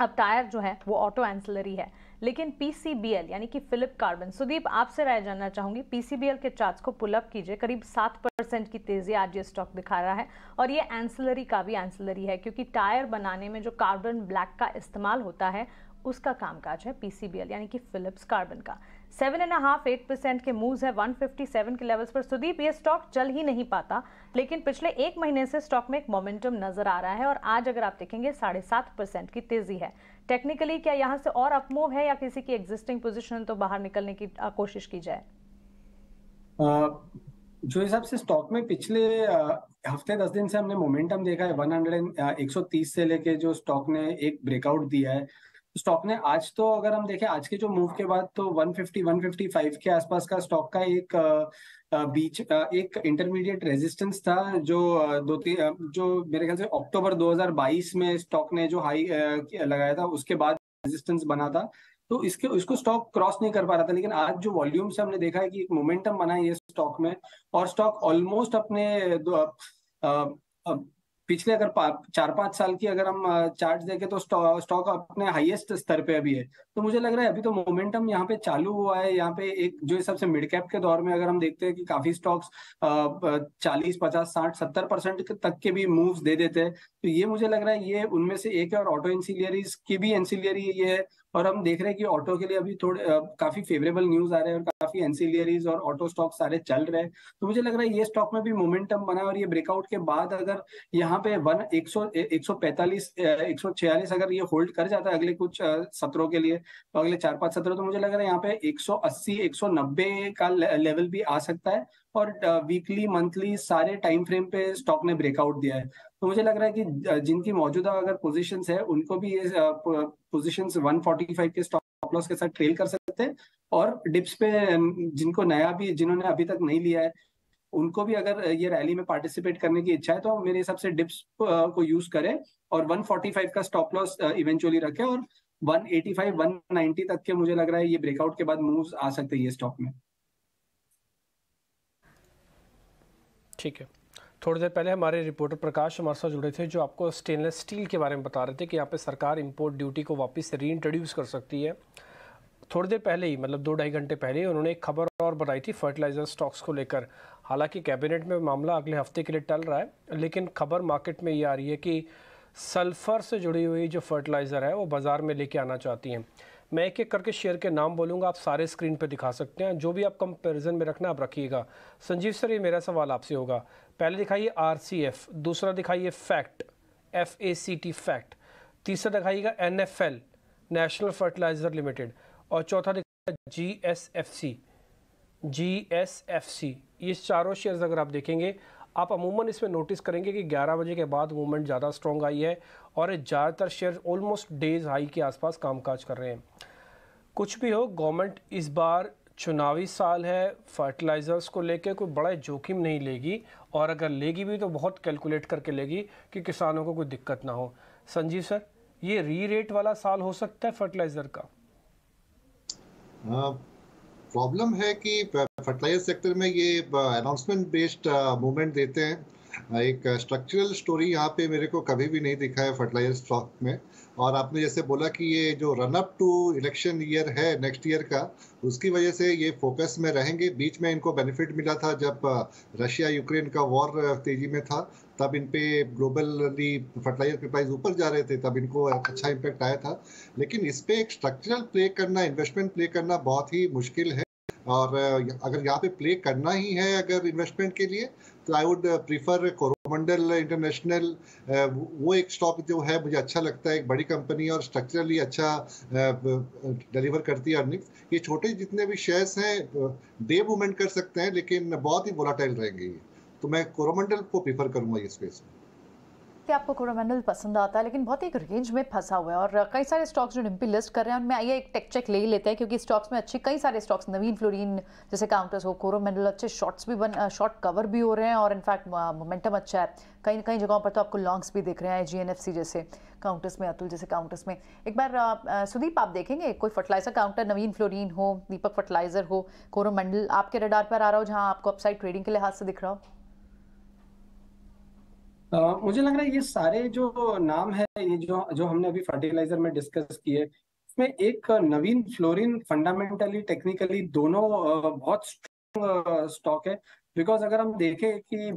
अब टायर जो है वो ऑटो एंसिलरी है, लेकिन पीसीबीएल यानी कि फिलिप कार्बन, सुदीप आपसे राय जानना चाहूंगी, पीसीबीएल के चार्ट्स को पुल अप कीजिए, करीब 7% की तेजी आज ये स्टॉक दिखा रहा है और ये एंसिलरी का भी एंसिलरी है क्योंकि टायर बनाने में जो कार्बन ब्लैक का इस्तेमाल होता है उसका कामकाज है पीसीबीएल यानी कि फिलिप्स कार्बन का। 7.5-8% के मूव्स है 157 के लेवल्स पर। सुदीप, ये स्टॉक चल ही नहीं पाता, लेकिन पिछले एक महीने से स्टॉक में एक मोमेंटम नजर आ रहा है और आज अगर आप देखेंगे 7.5% की तेजी है। टेक्निकली क्या यहाँ से और अपमूव है या किसी की एग्जिस्टिंग पोजीशन तो बाहर निकलने की कोशिश की जाए? जो हिसाब से स्टॉक में पिछले हफ्ते 10 दिन से हमने मोमेंटम देखा है 130 से लेके जो स्टॉक ने एक ब्रेकआउट दिया है, स्टॉक ने आज तो अगर हम देखें आज के जो मूव के बाद तो 150-155 के आसपास का स्टॉक का एक बीच एक इंटरमीडिएट रेजिस्टेंस था जो जो मेरे ख्याल से अक्टूबर 2022 में स्टॉक ने जो हाई लगाया था उसके बाद रेजिस्टेंस बना था, तो इसको स्टॉक क्रॉस नहीं कर पा रहा था। लेकिन आज जो वॉल्यूम से हमने देखा है कि एक मोमेंटम बना है ये स्टॉक में और स्टॉक ऑलमोस्ट अपने पिछले अगर 4-5 साल की अगर हम चार्ट देखें तो स्टॉक अपने हाईएस्ट स्तर पे अभी है। तो मुझे लग रहा है अभी तो मोमेंटम यहाँ पे चालू हुआ है। यहाँ पे एक जो सबसे मिड कैप के दौर में अगर हम देखते हैं कि काफी स्टॉक्स 40, 50, 60, 70% तक के भी मूव्स दे देते हैं, तो ये मुझे लग रहा है ये उनमें से एक है। और ऑटो एंसिलियरीज की भी एंसिलियरी ये है और हम देख रहे हैं कि ऑटो के लिए अभी थोड़े काफी फेवरेबल न्यूज आ रहे हैं और काफी एंसिलियरीज और ऑटो स्टॉक सारे चल रहे हैं। तो मुझे लग रहा है ये स्टॉक में भी मोमेंटम बना और ये ब्रेकआउट के बाद अगर यहाँ पे 145, 146 अगर ये होल्ड कर जाता है अगले कुछ सत्रों के लिए, तो अगले 4-5 सत्रों, तो मुझे लग रहा है यहाँ पे 180, 190 का लेवल भी आ सकता है। और वीकली, मंथली सारे टाइम फ्रेम पे स्टॉक ने ब्रेकआउट दिया है। तो मुझे लग रहा है कि जिनकी मौजूदा अगर पोजीशंस है उनको भी ये पोजीशंस 145 के स्टॉप लॉस के साथ ट्रेल कर सकते हैं। और डिप्स पे जिन्होंने अभी तक नहीं लिया है उनको भी अगर ये रैली में पार्टिसिपेट करने की इच्छा है तो मेरे हिसाब से डिप्स को यूज करें और 145 का स्टॉप लॉस इवेंचुअली रखें और 185, 190 तक के मुझे लग रहा है ये ब्रेकआउट के बाद मूव्स आ सकते हैं ये स्टॉक में। ठीक है, थोड़ी देर पहले हमारे रिपोर्टर प्रकाश हमारे साथ जुड़े थे जो आपको स्टेनलेस स्टील के बारे में बता रहे थे कि यहाँ पे सरकार इंपोर्ट ड्यूटी को वापस से रीइंट्रोड्यूस कर सकती है। थोड़ी देर पहले ही, मतलब 2-2.5 घंटे पहले ही उन्होंने एक खबर और बनाई थी फर्टिलाइजर स्टॉक्स को लेकर। हालांकि कैबिनेट में मामला अगले हफ्ते के लिए टल रहा है, लेकिन खबर मार्केट में ये आ रही है कि सल्फर से जुड़ी हुई जो फर्टिलाइज़र है वो बाज़ार में लेके आना चाहती हैं। मैं एक एक करके शेयर के नाम बोलूँगा, आप सारे स्क्रीन पे दिखा सकते हैं, जो भी आप कंपैरिजन में रखना आप रखिएगा। संजीव सर, ये मेरा सवाल आपसे होगा, पहले दिखाइए RCF, दूसरा दिखाइए फैक्ट, FACT फैक्ट, तीसरा दिखाइएगा NFL नेशनल फर्टिलाइजर लिमिटेड और चौथा दिखाइएगा GSFC। ये चारों शेयर्स अगर आप देखेंगे आप अमूमन इसमें नोटिस करेंगे कि 11 बजे के बाद मूवमेंट ज़्यादा स्ट्रॉन्ग आई है और ज़्यादातर शेयर ऑलमोस्ट डेज हाई के आसपास कामकाज कर रहे हैं। कुछ भी हो, गवर्नमेंट इस बार चुनावी साल है, फर्टिलाइज़र्स को लेकर कोई बड़ा जोखिम नहीं लेगी और अगर लेगी भी तो बहुत कैलकुलेट करके लेगी कि किसानों को कोई दिक्कत ना हो। संजीव सर, ये री रेट वाला साल हो सकता है फर्टिलाइज़र का? प्रॉब्लम है कि फर्टिलाइजर सेक्टर में ये अनाउंसमेंट बेस्ड मूवमेंट देते हैं। एक स्ट्रक्चरल स्टोरी यहाँ पे मेरे को कभी भी नहीं दिखा है फर्टिलाइजर स्टॉक में। और आपने जैसे बोला कि ये जो run up to election year है नेक्स्ट ईयर का, उसकी वजह से ये फोकस में रहेंगे। बीच में इनको बेनिफिट मिला था जब रशिया यूक्रेन का वॉर तेजी में था, तब इन पे ग्लोबली फर्टिलाइजर के प्राइस ऊपर जा रहे थे, तब इनको अच्छा इम्पैक्ट आया था। लेकिन इस पे एक स्ट्रक्चरल प्ले करना, इन्वेस्टमेंट प्ले करना बहुत ही मुश्किल है। और अगर यहाँ पे प्ले करना ही है अगर इन्वेस्टमेंट के लिए, तो I would prefer Coromandel international. वो एक स्टॉक जो है मुझे अच्छा लगता है, एक बड़ी कंपनी और स्ट्रक्चरली अच्छा डिलीवर करती है अर्निंग्स। ये छोटे जितने भी शेयर्स हैं डे मूवमेंट कर सकते हैं लेकिन बहुत ही वोलाटाइल रहेंगे, तो मैं कोरोमंडल को प्रीफर करूंगा ये स्पेस में। कि आपको कोरोमंडल पसंद आता है लेकिन बहुत ही एक रेंज में फंसा हुआ है और कई सारे स्टॉक्स जो डिम्पी लिस्ट कर रहे हैं उनमें आइए एक टेक चेक ले ही लेते हैं, क्योंकि स्टॉक्स में अच्छे कई सारे स्टॉक्स, नवीन फ्लोरीन जैसे काउंटर्स हो, कोरोमंडल, अच्छे शॉर्ट्स भी शॉर्ट कवर भी हो रहे हैं और इनफैक्ट मोमेंटम अच्छा है। कई जगहों पर तो आपको लॉन्ग्स भी दिख रहे हैं, GNFC जैसे काउंटर्स में, अतुल जैसे काउंटर्स में। एक बार सुदीप आप देखेंगे कोई फर्टिलाइजर काउंटर, नवीन फ्लोरीन हो, दीपक फर्टिलाइजर हो, कोरोमंडल आपके रडार पर आ रहा हो जहाँ आपको अपसाइड ट्रेडिंग के लिहाज से दिख रहा हो? मुझे लग रहा है ये सारे जो नाम है, ये जो हमने अभी फर्टिलाइजर में डिस्कस किए, में एक नवीन फ्लोरिन फंडामेंटली टेक्निकली दोनों बहुत स्ट्रॉन्ग स्टॉक है। बिकॉज अगर हम देखें कि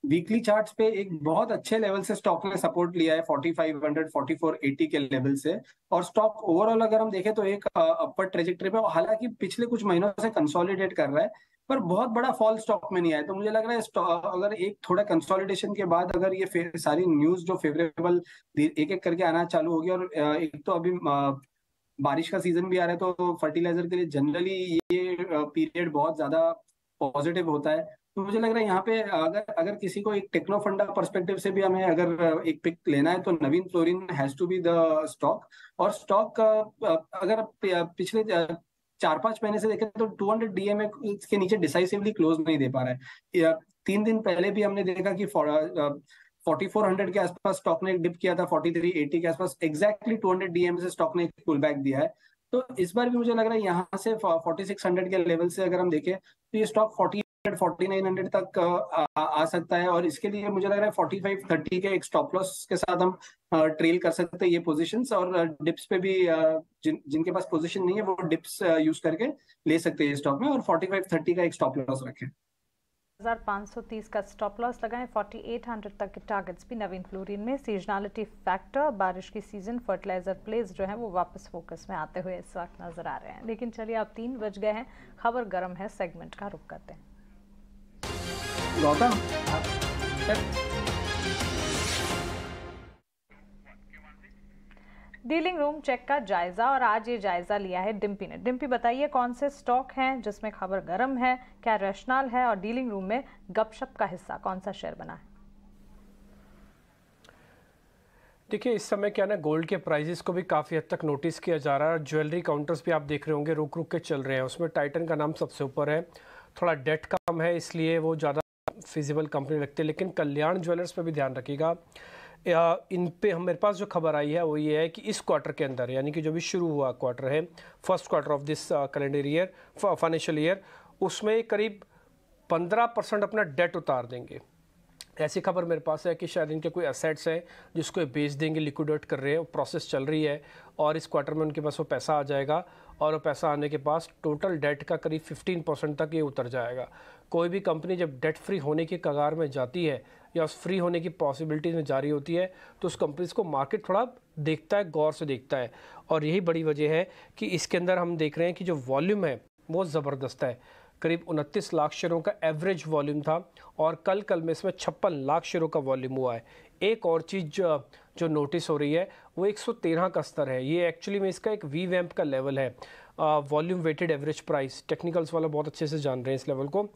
वीकली चार्ट्स पे एक बहुत अच्छे लेवल से स्टॉक ने सपोर्ट लिया है 4500 4480 के लेवल से, और स्टॉक ओवरऑल अगर हम देखें तो एक अपर ट्रेजेक्टरी पे, हालांकि पिछले कुछ महीनों से कंसोलिडेट कर रहा है, पर बहुत बड़ा फॉल स्टॉक में नहीं आया। तो मुझे लग रहा है अगर एक थोड़ा कंसोलिडेशन के बाद अगर ये सारी न्यूज जो फेवरेबल एक एक करके आना चालू होगी, और एक तो अभी बारिश का सीजन भी आ रहा है, तो फर्टिलाइजर के लिए जनरली ये पीरियड बहुत ज्यादा पॉजिटिव होता है। तो मुझे लग रहा है यहाँ पे अगर अगर किसी को एक टेक्नो फंडा पर्सपेक्टिव से भी हमें अगर एक पिक लेना है तो Navin Fluorine has to be the stock. और स्टॉक अगर पिछले 4-5 महीने से देखें तो 200 DMA के नीचे डिसाइसिवली क्लोज नहीं दे पा रहा है। 3 दिन पहले भी हमने देखा कि 4400 के आसपास स्टॉक ने एक डिप किया था, 4380 के आसपास एग्जैक्टली 200 DMA से स्टॉक ने एक पुल बैक दिया है। तो इस बार भी मुझे लग रहा है यहाँ से 4600 के लेवल से अगर हम देखें तो ये स्टॉक 4900 तक आ सकता है, और इसके लिए मुझे लग रहा है 4530 के एक स्टॉप लॉस के साथ हम ट्रेल कर सकते हैं ये पोजीशंस, और डिप्स पे भी जिनके पास पोजीशन नहीं है वो डिप्स यूज करके ले सकते हैं स्टॉक में, और 4530 का एक स्टॉप लॉस रखें। 1530 का स्टॉप लॉस लगाएं। 4800 तक के टारगेट्स भी नवीन फ्लोरिन में। सीजनलिटी फैक्टर, बारिश की सीजन, फर्टिलाइजर प्लेस जो है वो वापस फोकस में आते हुए इस वक्त नजर आ रहे हैं। लेकिन चलिए अब 3 बज गए हैं, खबर गर्म है, सेगमेंट का रुख करते हैं। गौतम, डीलिंग रूम चेक का जायजा, और आज ये जायजा लिया है डिम्पी ने। डिम्पी बताइए कौन से स्टॉक हैं जिसमें खबर गर्म है, क्या रैशनल है, और डीलिंग रूम में गपशप का हिस्सा कौन सा शेयर बना है? देखिए इस समय क्या ना, गोल्ड के प्राइसेस को भी काफ़ी हद तक नोटिस किया जा रहा है। ज्वेलरी काउंटर्स भी आप देख रहे होंगे रुक रुक के चल रहे हैं। उसमें टाइटन का नाम सबसे ऊपर है, थोड़ा डेट कम है इसलिए वो ज़्यादा फिजिबल कंपनी लगती है। लेकिन कल्याण ज्वेलर्स पे भी ध्यान रखिएगा। इन पे मेरे पास जो खबर आई है वो ये है कि इस क्वार्टर के अंदर, यानी कि जो भी शुरू हुआ क्वार्टर है, first quarter of this calendar year financial year, उसमें करीब 15% अपना डेट उतार देंगे। ऐसी खबर मेरे पास है कि शायद इनके कोई एसेट्स हैं जिसको बेच देंगे, लिक्विडेट कर रहे हैं, वो प्रोसेस चल रही है, और इस क्वार्टर में उनके पास वो पैसा आ जाएगा, और वो पैसा आने के पास टोटल डेट का करीब 15% तक ये उतर जाएगा। कोई भी कंपनी जब डेट फ्री होने की कगार में जाती है या उस फ्री होने की पॉसिबिलिटीज़ में जारी होती है तो उस कंपनीज को मार्केट थोड़ा देखता है, गौर से देखता है, और यही बड़ी वजह है कि इसके अंदर हम देख रहे हैं कि जो वॉल्यूम है वो ज़बरदस्त है। करीब 29 लाख शेयरों का एवरेज वॉल्यूम था, और कल में इसमें 56 लाख शेयरों का वॉल्यूम हुआ है। एक और चीज़ जो नोटिस हो रही है वो 113 का स्तर है। ये एक्चुअली में इसका एक वीवैम्प का लेवल है, volume weighted average price. Technicals वाला बहुत अच्छे से जान रहे हैं इस लेवल को।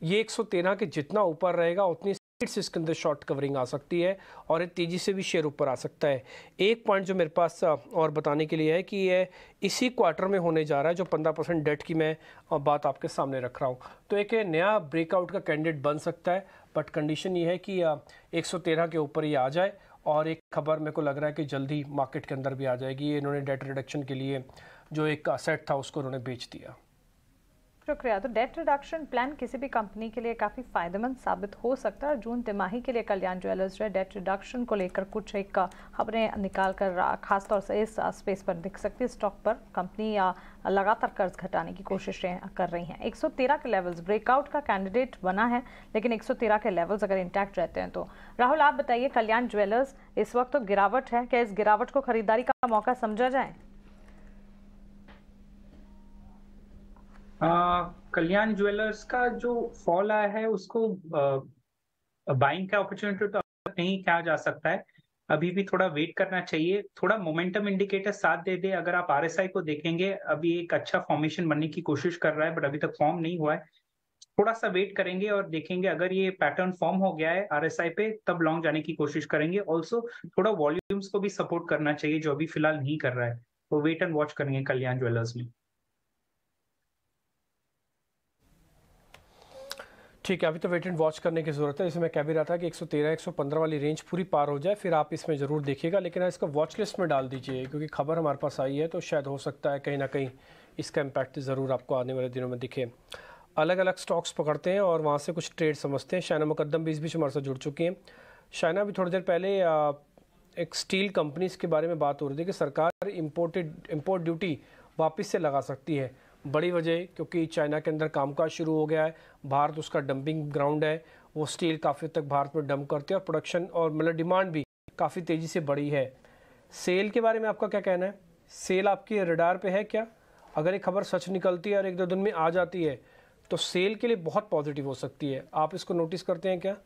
ये 113 के जितना ऊपर रहेगा उतनी से इसके अंदर शॉर्ट कवरिंग आ सकती है, और तेज़ी से भी शेयर ऊपर आ सकता है। एक पॉइंट जो मेरे पास और बताने के लिए है कि ये इसी क्वार्टर में होने जा रहा है, जो 15% डेट की मैं बात आपके सामने रख रहा हूँ। तो एक नया ब्रेकआउट का कैंडिडेट बन सकता है, बट कंडीशन ये है कि 113 के ऊपर ये आ जाए, और एक खबर मेरे को लग रहा है कि जल्दी मार्केट के अंदर भी आ जाएगी। ये इन्होंने डेट रिडक्शन के लिए जो एक असेट था उसको उन्होंने बेच दिया। शुक्रिया। तो डेट रिडक्शन प्लान किसी भी कंपनी के लिए काफ़ी फायदेमंद साबित हो सकता है। जून तिमाही के लिए कल्याण ज्वेलर्स जो है डेट रिडक्शन को लेकर कुछ एक खबरें निकाल कर खासतौर से इस स्पेस पर दिख सकती है। स्टॉक पर कंपनी लगातार कर्ज घटाने की कोशिशें कर रही हैं। 113 के लेवल्स ब्रेकआउट का कैंडिडेट बना है, लेकिन 113 के लेवल्स अगर इंटैक्ट रहते हैं तो। राहुल आप बताइए, कल्याण ज्वेलर्स इस वक्त तो गिरावट है, क्या इस गिरावट को खरीदारी का मौका समझा जाए? कल्याण ज्वेलर्स का जो फॉल आया है उसको बाइंग का अपॉर्चुनिटी तो नहीं कहा जा सकता है। अभी भी थोड़ा वेट करना चाहिए, थोड़ा मोमेंटम इंडिकेटर साथ दे दे। अगर आप RSI को देखेंगे, अभी एक अच्छा फॉर्मेशन बनने की कोशिश कर रहा है, बट अभी तक फॉर्म नहीं हुआ है। थोड़ा सा वेट करेंगे और देखेंगे, अगर ये पैटर्न फॉर्म हो गया है RSI पे, तब लॉन्ग जाने की कोशिश करेंगे। ऑल्सो थोड़ा वॉल्यूम्स को भी सपोर्ट करना चाहिए, जो अभी फिलहाल नहीं कर रहा है, तो वेट एंड वॉच करेंगे कल्याण ज्वेलर्स में। ठीक है, अभी तो वेट एंड वॉच करने की ज़रूरत है। जैसे मैं कह भी रहा था कि 113-115 वाली रेंज पूरी पार हो जाए फिर आप इसमें ज़रूर देखिएगा, लेकिन इसको वॉच लिस्ट में डाल दीजिए, क्योंकि खबर हमारे पास आई है तो शायद हो सकता है कहीं ना कहीं इसका इम्पैक्ट ज़रूर आपको आने वाले दिनों में दिखे। अलग अलग स्टॉक्स पकड़ते हैं और वहाँ से कुछ ट्रेड समझते हैं। शाइना मुकद्दम भी इस बीच हमारे साथ जुड़ चुकी हैं। शाइना भी थोड़ी देर पहले एक स्टील कंपनीज के बारे में बात हो रही थी कि सरकार इम्पोर्ट ड्यूटी वापस से लगा सकती है। बड़ी वजह क्योंकि चाइना के अंदर कामकाज शुरू हो गया है, भारत उसका डंपिंग ग्राउंड है, वो स्टील काफ़ी तक भारत में डंप करते हैं और प्रोडक्शन और मतलब डिमांड भी काफ़ी तेज़ी से बढ़ी है। सेल के बारे में आपका क्या कहना है? सेल आपकी रडार पे है क्या? अगर एक खबर सच निकलती है और एक दो दिन में आ जाती है तो सेल के लिए बहुत पॉजिटिव हो सकती है, आप इसको नोटिस करते हैं क्या?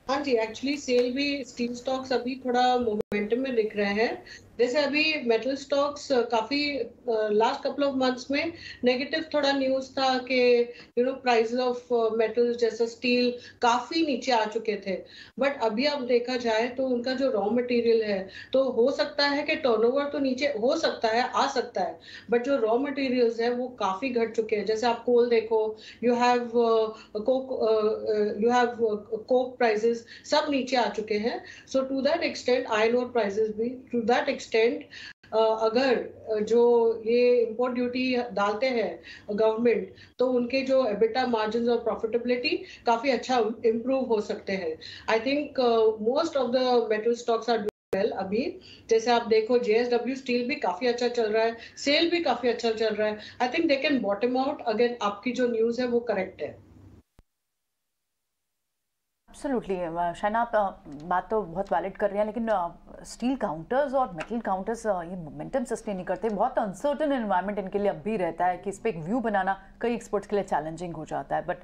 हाँ जी, एक्चुअली सेल भी स्टील स्टॉक्स अभी थोड़ा मोमेंटम में दिख रहे हैं। जैसे अभी मेटल स्टॉक्स काफी लास्ट कपल ऑफ मंथ्स में नेगेटिव थोड़ा न्यूज था कि प्राइस ऑफ मेटल्स जैसे स्टील काफी नीचे आ चुके थे, बट अभी अब देखा जाए तो उनका जो रॉ मटेरियल है तो हो सकता है कि टर्नओवर तो नीचे हो सकता है, आ सकता है, बट जो रॉ मटेरियल्स है वो काफी घट चुके हैं। जैसे आप कोल देखो, यू हैव कोक प्राइसेस सब नीचे आ चुके हैं। So to that extent iron ore prices भी टू दैट एक्सटेंट अगर जो ये इंपोर्ट ड्यूटी डालते हैं गवर्नमेंट तो उनके जो एबिटा मार्जिन्स और प्रॉफिटेबिलिटी काफी अच्छा इंप्रूव हो सकते हैं। I think most of the metal stocks are well अभी। जैसे आप देखो JSW स्टील भी काफी अच्छा चल रहा है, सेल भी काफी अच्छा चल रहा है। I think they can bottom out अगर आपकी जो न्यूज है वो करेक्ट है। एब्सोल्युटली शाइना, आप बात तो बहुत वैलिड कर रहे हैं, लेकिन स्टील काउंटर्स और मेटल काउंटर्स ये मोमेंटम सस्टेन नहीं करते। बहुत अनसर्टन एनवायरनमेंट इनके लिए अब भी रहता है कि इस पर एक व्यू बनाना कई एक्सपर्ट्स के लिए चैलेंजिंग हो जाता है। बट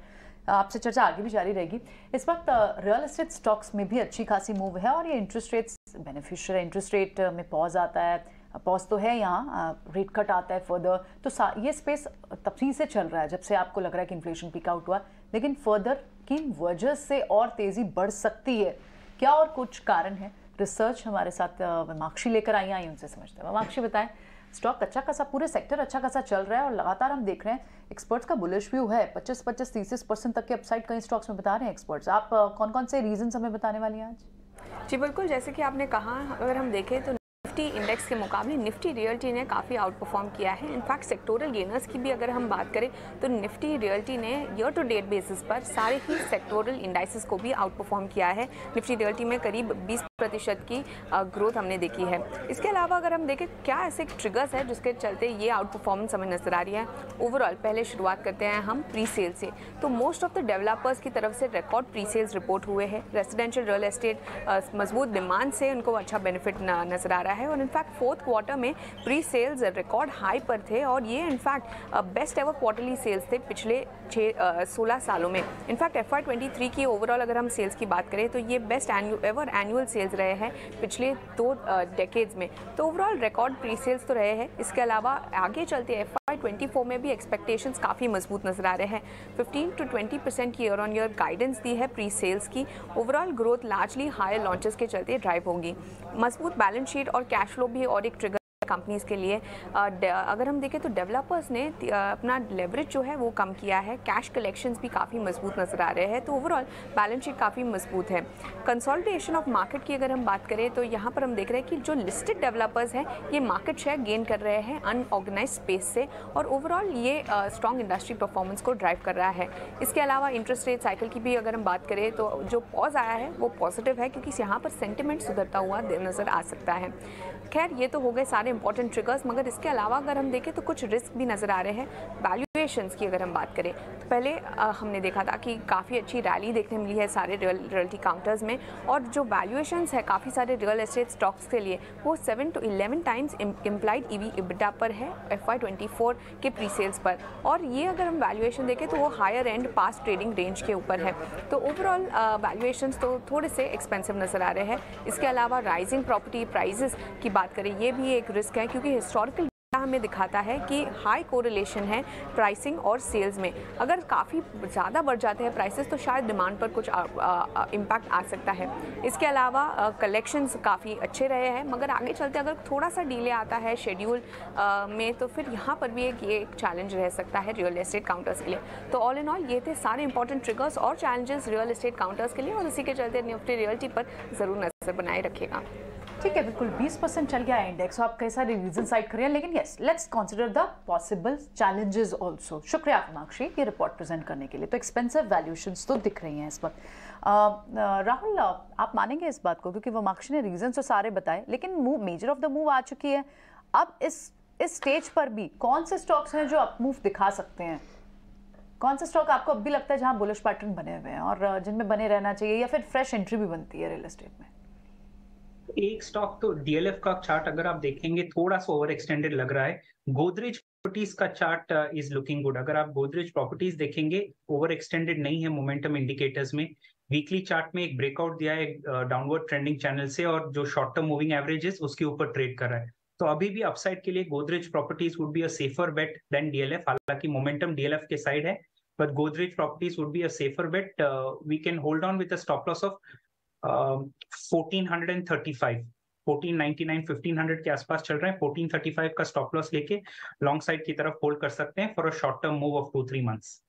आपसे चर्चा आगे भी जारी रहेगी। इस वक्त रियल एस्टेट स्टॉक्स में भी अच्छी खासी मूव है और ये इंटरेस्ट रेट्स बेनिफिशियल है। इंटरेस्ट रेट में पॉज आता है, पॉज तो है यहाँ, रेट कट आता है फर्दर, तो ये स्पेस तभी से चल रहा है जब से आपको लग रहा है कि इन्फ्लेशन पीक आउट हुआ, लेकिन फर्दर किन वजह से और तेजी बढ़ सकती है, क्या और कुछ कारण है? रिसर्च हमारे साथ वमाक्षी लेकर आई उनसे समझते हैं। वमाक्षी बताएं, स्टॉक अच्छा खासा, पूरे सेक्टर अच्छा खासा चल रहा है और लगातार हम देख रहे हैं एक्सपर्ट्स का बुलिश व्यू है, 25-30% तक के अपसाइड कई स्टॉक्स में बता रहे हैं एक्सपर्ट्स। आप कौन कौन से रीजंस हमें बताने वाली हैं आज? जी बिल्कुल, जैसे कि आपने कहा, अगर हम देखें तो निफ्टी इंडेक्स के मुकाबले निफ्टी रियल्टी ने काफ़ी आउट परफॉर्म किया है। इनफैक्ट सेक्टोरल गेनर्स की भी अगर हम बात करें तो निफ्टी रियल्टी ने ईयर टू डेट बेसिस पर सारे ही सेक्टोरल इंडाइसेस को भी आउट परफॉर्म किया है। निफ्टी रियल्टी में करीब 20% की ग्रोथ हमने देखी है। इसके अलावा अगर हम देखें क्या ऐसे ट्रिगर्स है जिसके चलते ये आउट परफॉर्मेंस हमें नजर आ रही है। ओवरऑल पहले शुरुआत करते हैं हम प्री सेल से। तो मोस्ट ऑफ द डेवलपर्स की तरफ से रिकॉर्ड प्री सेल्स रिपोर्ट हुए हैं। रेजिडेंशियल रियल एस्टेट मजबूत डिमांड से उनको अच्छा बेनिफिट नजर आ रहा है और इनफैक्ट फोर्थ क्वार्टर में प्री सेल्स रिकॉर्ड हाई पर थे और ये in fact best ever quarterly sales थे पिछले 16 सालों में। इनफैक्ट FY23 की ओवरऑल अगर हम सेल्स की बात करें तो ये बेस्ट एवर एनुअल सेल्स रहे हैं पिछले 2 डेकेड्स में। तो ओवरऑल रिकॉर्ड प्री सेल्स तो रहे हैं। इसके अलावा आगे चलते FY24 में भी एक्सपेक्टेशंस काफ़ी मजबूत नजर आ रहे हैं। 15 to 20% की ईयर ऑन ईयर गाइडेंस दी है प्री सेल्स की। Overall growth largely higher launches के चलते ड्राइव होगी। मजबूत बैलेंस शीट और कैश फ्लो भी और एक ट्रिगर कंपनीज के लिए। अगर हम देखें तो डेवलपर्स ने अपना लेवरेज जो है वो कम किया है। कैश कलेक्शंस भी काफ़ी मजबूत नजर आ रहे हैं। तो ओवरऑल बैलेंस शीट काफ़ी मजबूत है। कंसोलिडेशन ऑफ मार्केट की अगर हम बात करें तो यहाँ पर हम देख रहे हैं कि जो लिस्टेड डेवलपर्स हैं ये मार्केट शेयर गेन कर रहे हैं अनऑर्गेनाइज स्पेस से और ओवरऑल ये स्ट्रॉन्ग इंडस्ट्री परफॉर्मेंस को ड्राइव कर रहा है। इसके अलावा इंटरेस्ट रेट साइकिल की भी अगर हम बात करें तो जो पॉज आया है वो पॉजिटिव है क्योंकि यहाँ पर सेंटिमेंट सुधरता हुआ नजर आ सकता है। खैर ये तो हो गए सारे इंपॉर्टेंट ट्रिगर्स, मगर इसके अलावा अगर हम देखें तो कुछ रिस्क भी नज़र आ रहे हैं। वैल्यूएशंस की अगर हम बात करें तो पहले हमने देखा था कि काफ़ी अच्छी रैली देखने मिली है सारे रियल्टी काउंटर्स में और जो वैल्यूएशंस है काफ़ी सारे रियल एस्टेट स्टॉक्स के लिए वो 7 to 11 टाइम्स इम्प्लाइड EBITDA पर है FY24 के प्री सेल्स पर। और ये अगर हम वैल्यूएशन देखें तो वो higher end past trading range के ऊपर है। तो ओवरऑल वैल्यूएशंस तो थोड़े से एक्सपेंसिव नज़र आ रहे हैं। इसके अलावा राइजिंग प्रॉपर्टी प्राइजेस की बात करें ये भी एक रिस्क है क्योंकि हिस्टोरिकल हमें दिखाता है कि हाई कोरिलेशन है प्राइसिंग और सेल्स में। अगर काफ़ी ज़्यादा बढ़ जाते हैं प्राइसेस तो शायद डिमांड पर कुछ इम्पैक्ट आ सकता है। इसके अलावा कलेक्शंस काफ़ी अच्छे रहे हैं मगर आगे चलते अगर थोड़ा सा डिले आता है शेड्यूल में तो फिर यहाँ पर भी एक चैलेंज रह सकता है रियल एस्टेट काउंटर्स के लिए। तो ऑल इन ऑल ये थे सारे इंपॉर्टेंट ट्रिगर्स और चैलेंजेस रियल एस्टेट काउंटर्स के लिए और इसी के चलते निफ्टी रियल्टी पर ज़रूर नजर बनाए रखेगा। ठीक है, बिल्कुल 20% चल गया इंडेक्स, आप कई सारे रीजन साइड करिए, लेकिन yes let's consider the possible challenges also. शुक्रिया वमाक्षी ये रिपोर्ट प्रेजेंट करने के लिए। तो एक्सपेंसिव वैल्यूएशंस तो दिख रही हैं इस वक्त। राहुल, आप मानेंगे इस बात को, क्योंकि वमाक्षी ने रीजन तो सारे बताए, लेकिन move, major of the move आ चुकी है। अब इस स्टेज पर भी कौन से स्टॉक्स हैं जो अप मूव दिखा सकते हैं? कौन से स्टॉक आपको अब भी लगता है जहां बुलिश पैटर्न बने हुए हैं और जिनमें बने रहना चाहिए, या फिर फ्रेश एंट्री भी बनती है रियल एस्टेट में? एक स्टॉक तो डीएलएफ का चार्ट अगर आप देखेंगे थोड़ा सा ओवर एक्सटेंडेड लग रहा है। गोदरेज प्रॉपर्टीज का चार्ट इज लुकिंग गुड। अगर आप गोदरेज प्रॉपर्टीज देखेंगे ओवर एक्सटेंडेड नहीं है मोमेंटम इंडिकेटर्स में। वीकली चार्ट में एक ब्रेकआउट दिया है डाउनवर्ड ट्रेंडिंग चैनल से, और जो शॉर्ट टर्म मूविंग एवरेजेस उसके ऊपर ट्रेड कर रहा है। तो अभी भी अपसाइड के लिए Godrej Properties would be a safer bet than DLF. हालांकि मोमेंटम डीएलएफ के साइड है, but Godrej Properties would be a safer bet. We can hold on with a stop loss of 1435, 1499, 1500 के आसपास चल रहे हैं। 1435 का स्टॉप लॉस लेके लॉन्ग साइड की तरफ होल्ड कर सकते हैं for a short term move of 2-3 months.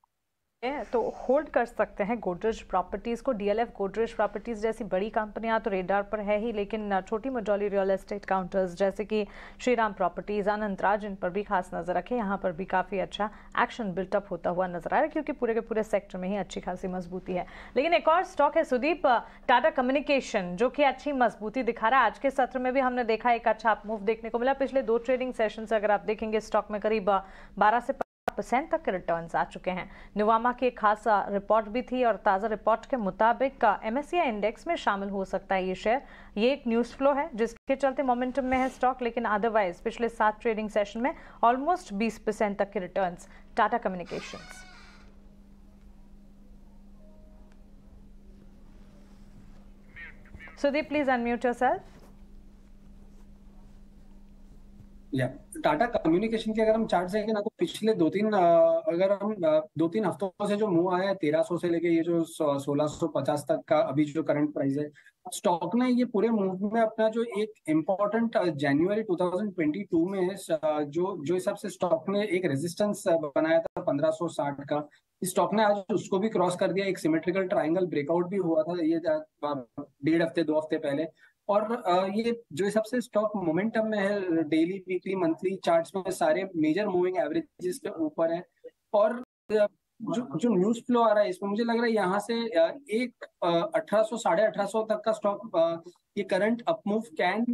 तो होल्ड कर सकते हैं गोदरेज प्रॉपर्टीज को। डीएलएफ गोदरेज प्रॉपर्टीज जैसी बड़ी कंपनियां तो रेडार पर है ही, लेकिन छोटी मझोली रियल एस्टेट काउंटर्स जैसे कि श्रीराम प्रॉपर्टीज, अनंतराज, इन पर भी खास नजर रखें। यहाँ पर भी काफी अच्छा एक्शन बिल्टअप होता हुआ नजर आ रहा है, क्योंकि पूरे के पूरे सेक्टर में ही अच्छी खासी मजबूती है। लेकिन एक और स्टॉक है सुदीप, टाटा कम्युनिकेशन, जो कि अच्छी मजबूती दिखा रहा है। आज के सत्र में भी हमने देखा एक अच्छा अप मूव देखने को मिला। पिछले 2 ट्रेडिंग सेशन से अगर आप देखेंगे स्टॉक में करीब 12 से 15% तक के रिटर्न्स आ चुके हैं। नुवामा की एक खास रिपोर्ट भी थी, और ताज़ा रिपोर्ट के मुताबिक एमएससीआई इंडेक्स में शामिल हो सकता है ये शेयर। ये एक न्यूज़ फ्लो है जिसके चलते मोमेंटम में है स्टॉक, लेकिन अदरवाइज पिछले 7 ट्रेडिंग सेशन में ऑलमोस्ट 20% तक के returns Tata Communications. Sudeep, please unmute yourself. Tata Communication के अगर हम चार्ट देखें ना, तो पिछले 2-3 हफ्तों से जो मूव आया है 1300 से लेके ये जो 1650 तक का अभी जो करंट प्राइस है, स्टॉक ने ये पूरे मूव में अपना जो एक इम्पोर्टेंट जनवरी 2022 में जो हिसाब से स्टॉक ने एक रेजिस्टेंस बनाया था 1560 का, इस स्टॉक ने आज उसको भी क्रॉस कर दिया। एक सिमेट्रिकल ट्राइंगल ब्रेकआउट भी हुआ था ये 1.5 हफ्ते 2 हफ्ते पहले। और ये जो हिसाब से स्टॉक मोमेंटम में है, डेली वीकली मंथली चार्ट्स में सारे मेजर मूविंग एवरेजेस के ऊपर है। और जो न्यूज फ्लो आ रहा है इसमें मुझे लग रहा है यहाँ से एक 1800 1850 तक का स्टॉक, ये current up move can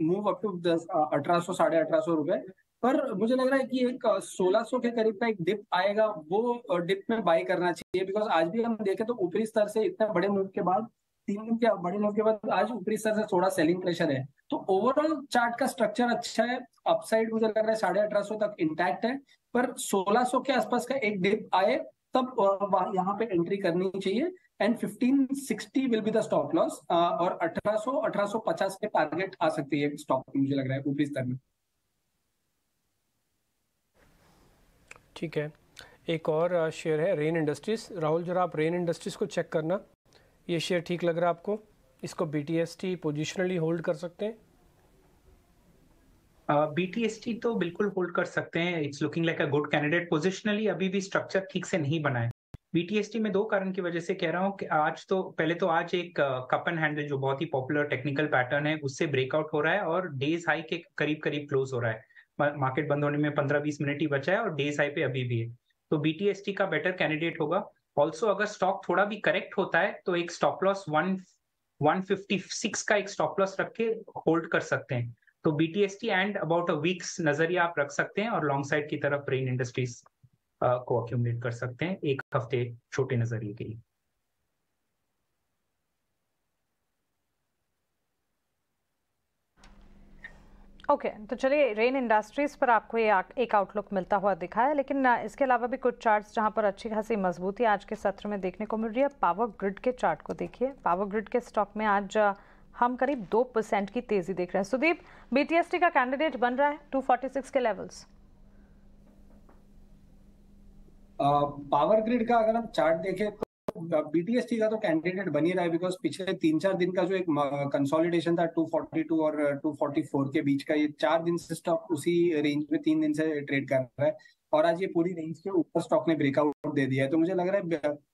move up to 1800 1850 रुपए। पर मुझे लग रहा है कि एक 1600 के करीब का एक डिप आएगा, वो डिप में बाय करना चाहिए। बिकॉज आज भी हम देखें तो ऊपरी स्तर से इतने बड़े मूव के बाद, 3 दिन के बड़े मूव के बाद आज ऊपरी स्तर से थोड़ा सेलिंग प्रेशर है। तो ओवरऑल चार्ट का स्ट्रक्चर अच्छा है। अपसाइड मुझे लग रहा है 1850 तक इंटैक्ट है, पर 1600 के आसपास का एक डिप आए तब यहाँ पे एंट्री करनी चाहिए। And 1560 will be the stop loss, और 1800 1850 के टारगेट आ सकती है स्टॉक, मुझे लग रहा है ऊपरी स्तर में। ठीक है, एक और शेयर है रेन इंडस्ट्रीज। राहुल, जरा आप रेन इंडस्ट्रीज को चेक करना, ये शेयर ठीक लग रहा है आपको? इसको बीटीएसटी पोजिशनली होल्ड कर सकते हैं? बीटीएसटी तो बिल्कुल होल्ड कर सकते हैं। It's looking like a good candidate. Positionally अभी भी स्ट्रक्चर ठीक से नहीं बना है बीटीएसटी में। 2 कारण की वजह से कह रहा हूँ कि आज एक कप एंड हैंडल जो बहुत ही पॉपुलर टेक्निकल पैटर्न है उससे ब्रेकआउट हो रहा है, और डेज हाई के करीब करीब क्लोज हो रहा है। मार्केट बंद होने में 15-20 मिनट ही बचा है, और डेज हाई पे अभी भी है। तो बीटीएसटी का बेटर कैंडिडेट होगा। ऑल्सो अगर स्टॉक थोड़ा भी करेक्ट होता है तो एक स्टॉप लॉस 156 का एक स्टॉप लॉस रख के होल्ड कर सकते हैं। तो BTST and about a weeks नजरिया आप रख सकते हैं, और लॉन्ग साइड की तरफ रेन इंडस्ट्रीज को अक्यूमुलेट कर सकते हैं 1 हफ्ते छोटे नजरिए के लिए। ओके, तो चलिए रेन इंडस्ट्रीज पर आपको ये एक आउटलुक मिलता हुआ दिखा है, लेकिन इसके अलावा भी कुछ चार्ट्स जहां पर अच्छी खासी मजबूती आज के सत्र में देखने को मिल रही है। पावर ग्रिड के चार्ट को देखिए। पावर ग्रिड के स्टॉक में आज हम करीब 2% की तेजी देख रहे हैं। सुदीप, बीटीएसटी का कैंडिडेट बन रहा है 246 के लेवल्स? पावर ग्रिड का अगर हम चार्ट देखें तो बीटीएसटी का तो कैंडिडेट बन ही रहा है, बिकॉज पिछले 3-4 दिन का जो एक कंसोलिडेशन था 242 और 244 के बीच का, ये 4 दिन से स्टॉक उसी रेंज में 3 दिन से ट्रेड कर रहा है, और आज ये पूरी रेंज के ऊपर स्टॉक ने ब्रेकआउट दे दिया है। तो मुझे लग रहा है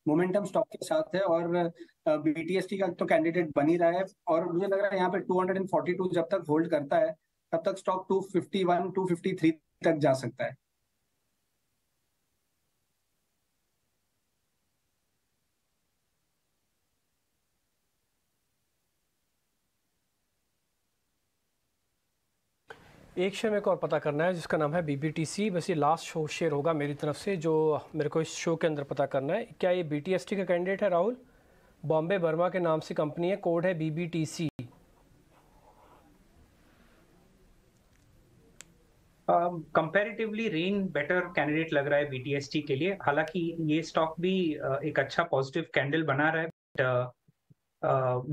मोमेंटम स्टॉक के साथ है, और बीटीएसटी का तो कैंडिडेट बन ही रहा है। और मुझे लग रहा है यहाँ पे 242 जब तक होल्ड करता है तब तक स्टॉक 251 253 तक जा सकता है। एक शेयर मेरे को और पता करना है जिसका नाम है BBTC। बस ये लास्ट शो शेयर होगा मेरी तरफ से जो मेरे को इस शो के अंदर पता करना है। क्या ये BTST का कैंडिडेट है राहुल? बॉम्बे बर्मा के नाम से कंपनी है, कोड है BBTC। Comparatively rain better candidate लग रहा है BTST के लिए। हालांकि ये स्टॉक भी एक अच्छा पॉजिटिव कैंडल बना रहा है, बट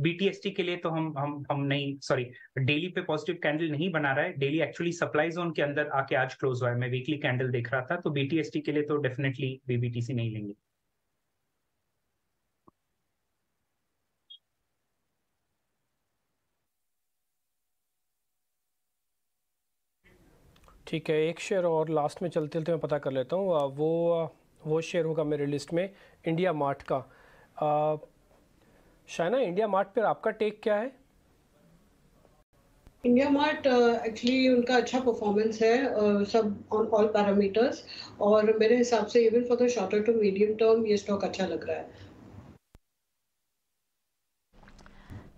BTST के लिए तो हम नहीं, सॉरी, डेली पे पॉजिटिव कैंडल नहीं बना रहा है। डेली एक्चुअली सप्लाई जोन के अंदर आके आज क्लोज हुआ है। मैं वीकली कैंडल देख रहा था, तो BTST के लिए तो डेफिनेटली BBTC नहीं लेंगे। ठीक है, एक शेयर और लास्ट में चलते चलते मैं पता कर लेता हूँ। वो शेयर होगा मेरे लिस्ट में इंडिया मार्ट का। शायना, इंडिया मार्ट पर आपका टेक क्या है? इंडिया मार्ट एक्चुअली उनका अच्छा परफॉर्मेंस है सब ऑन ऑल पैरामीटर्स, और मेरे हिसाब से even for the shorter to medium term ये स्टॉक अच्छा लग रहा है।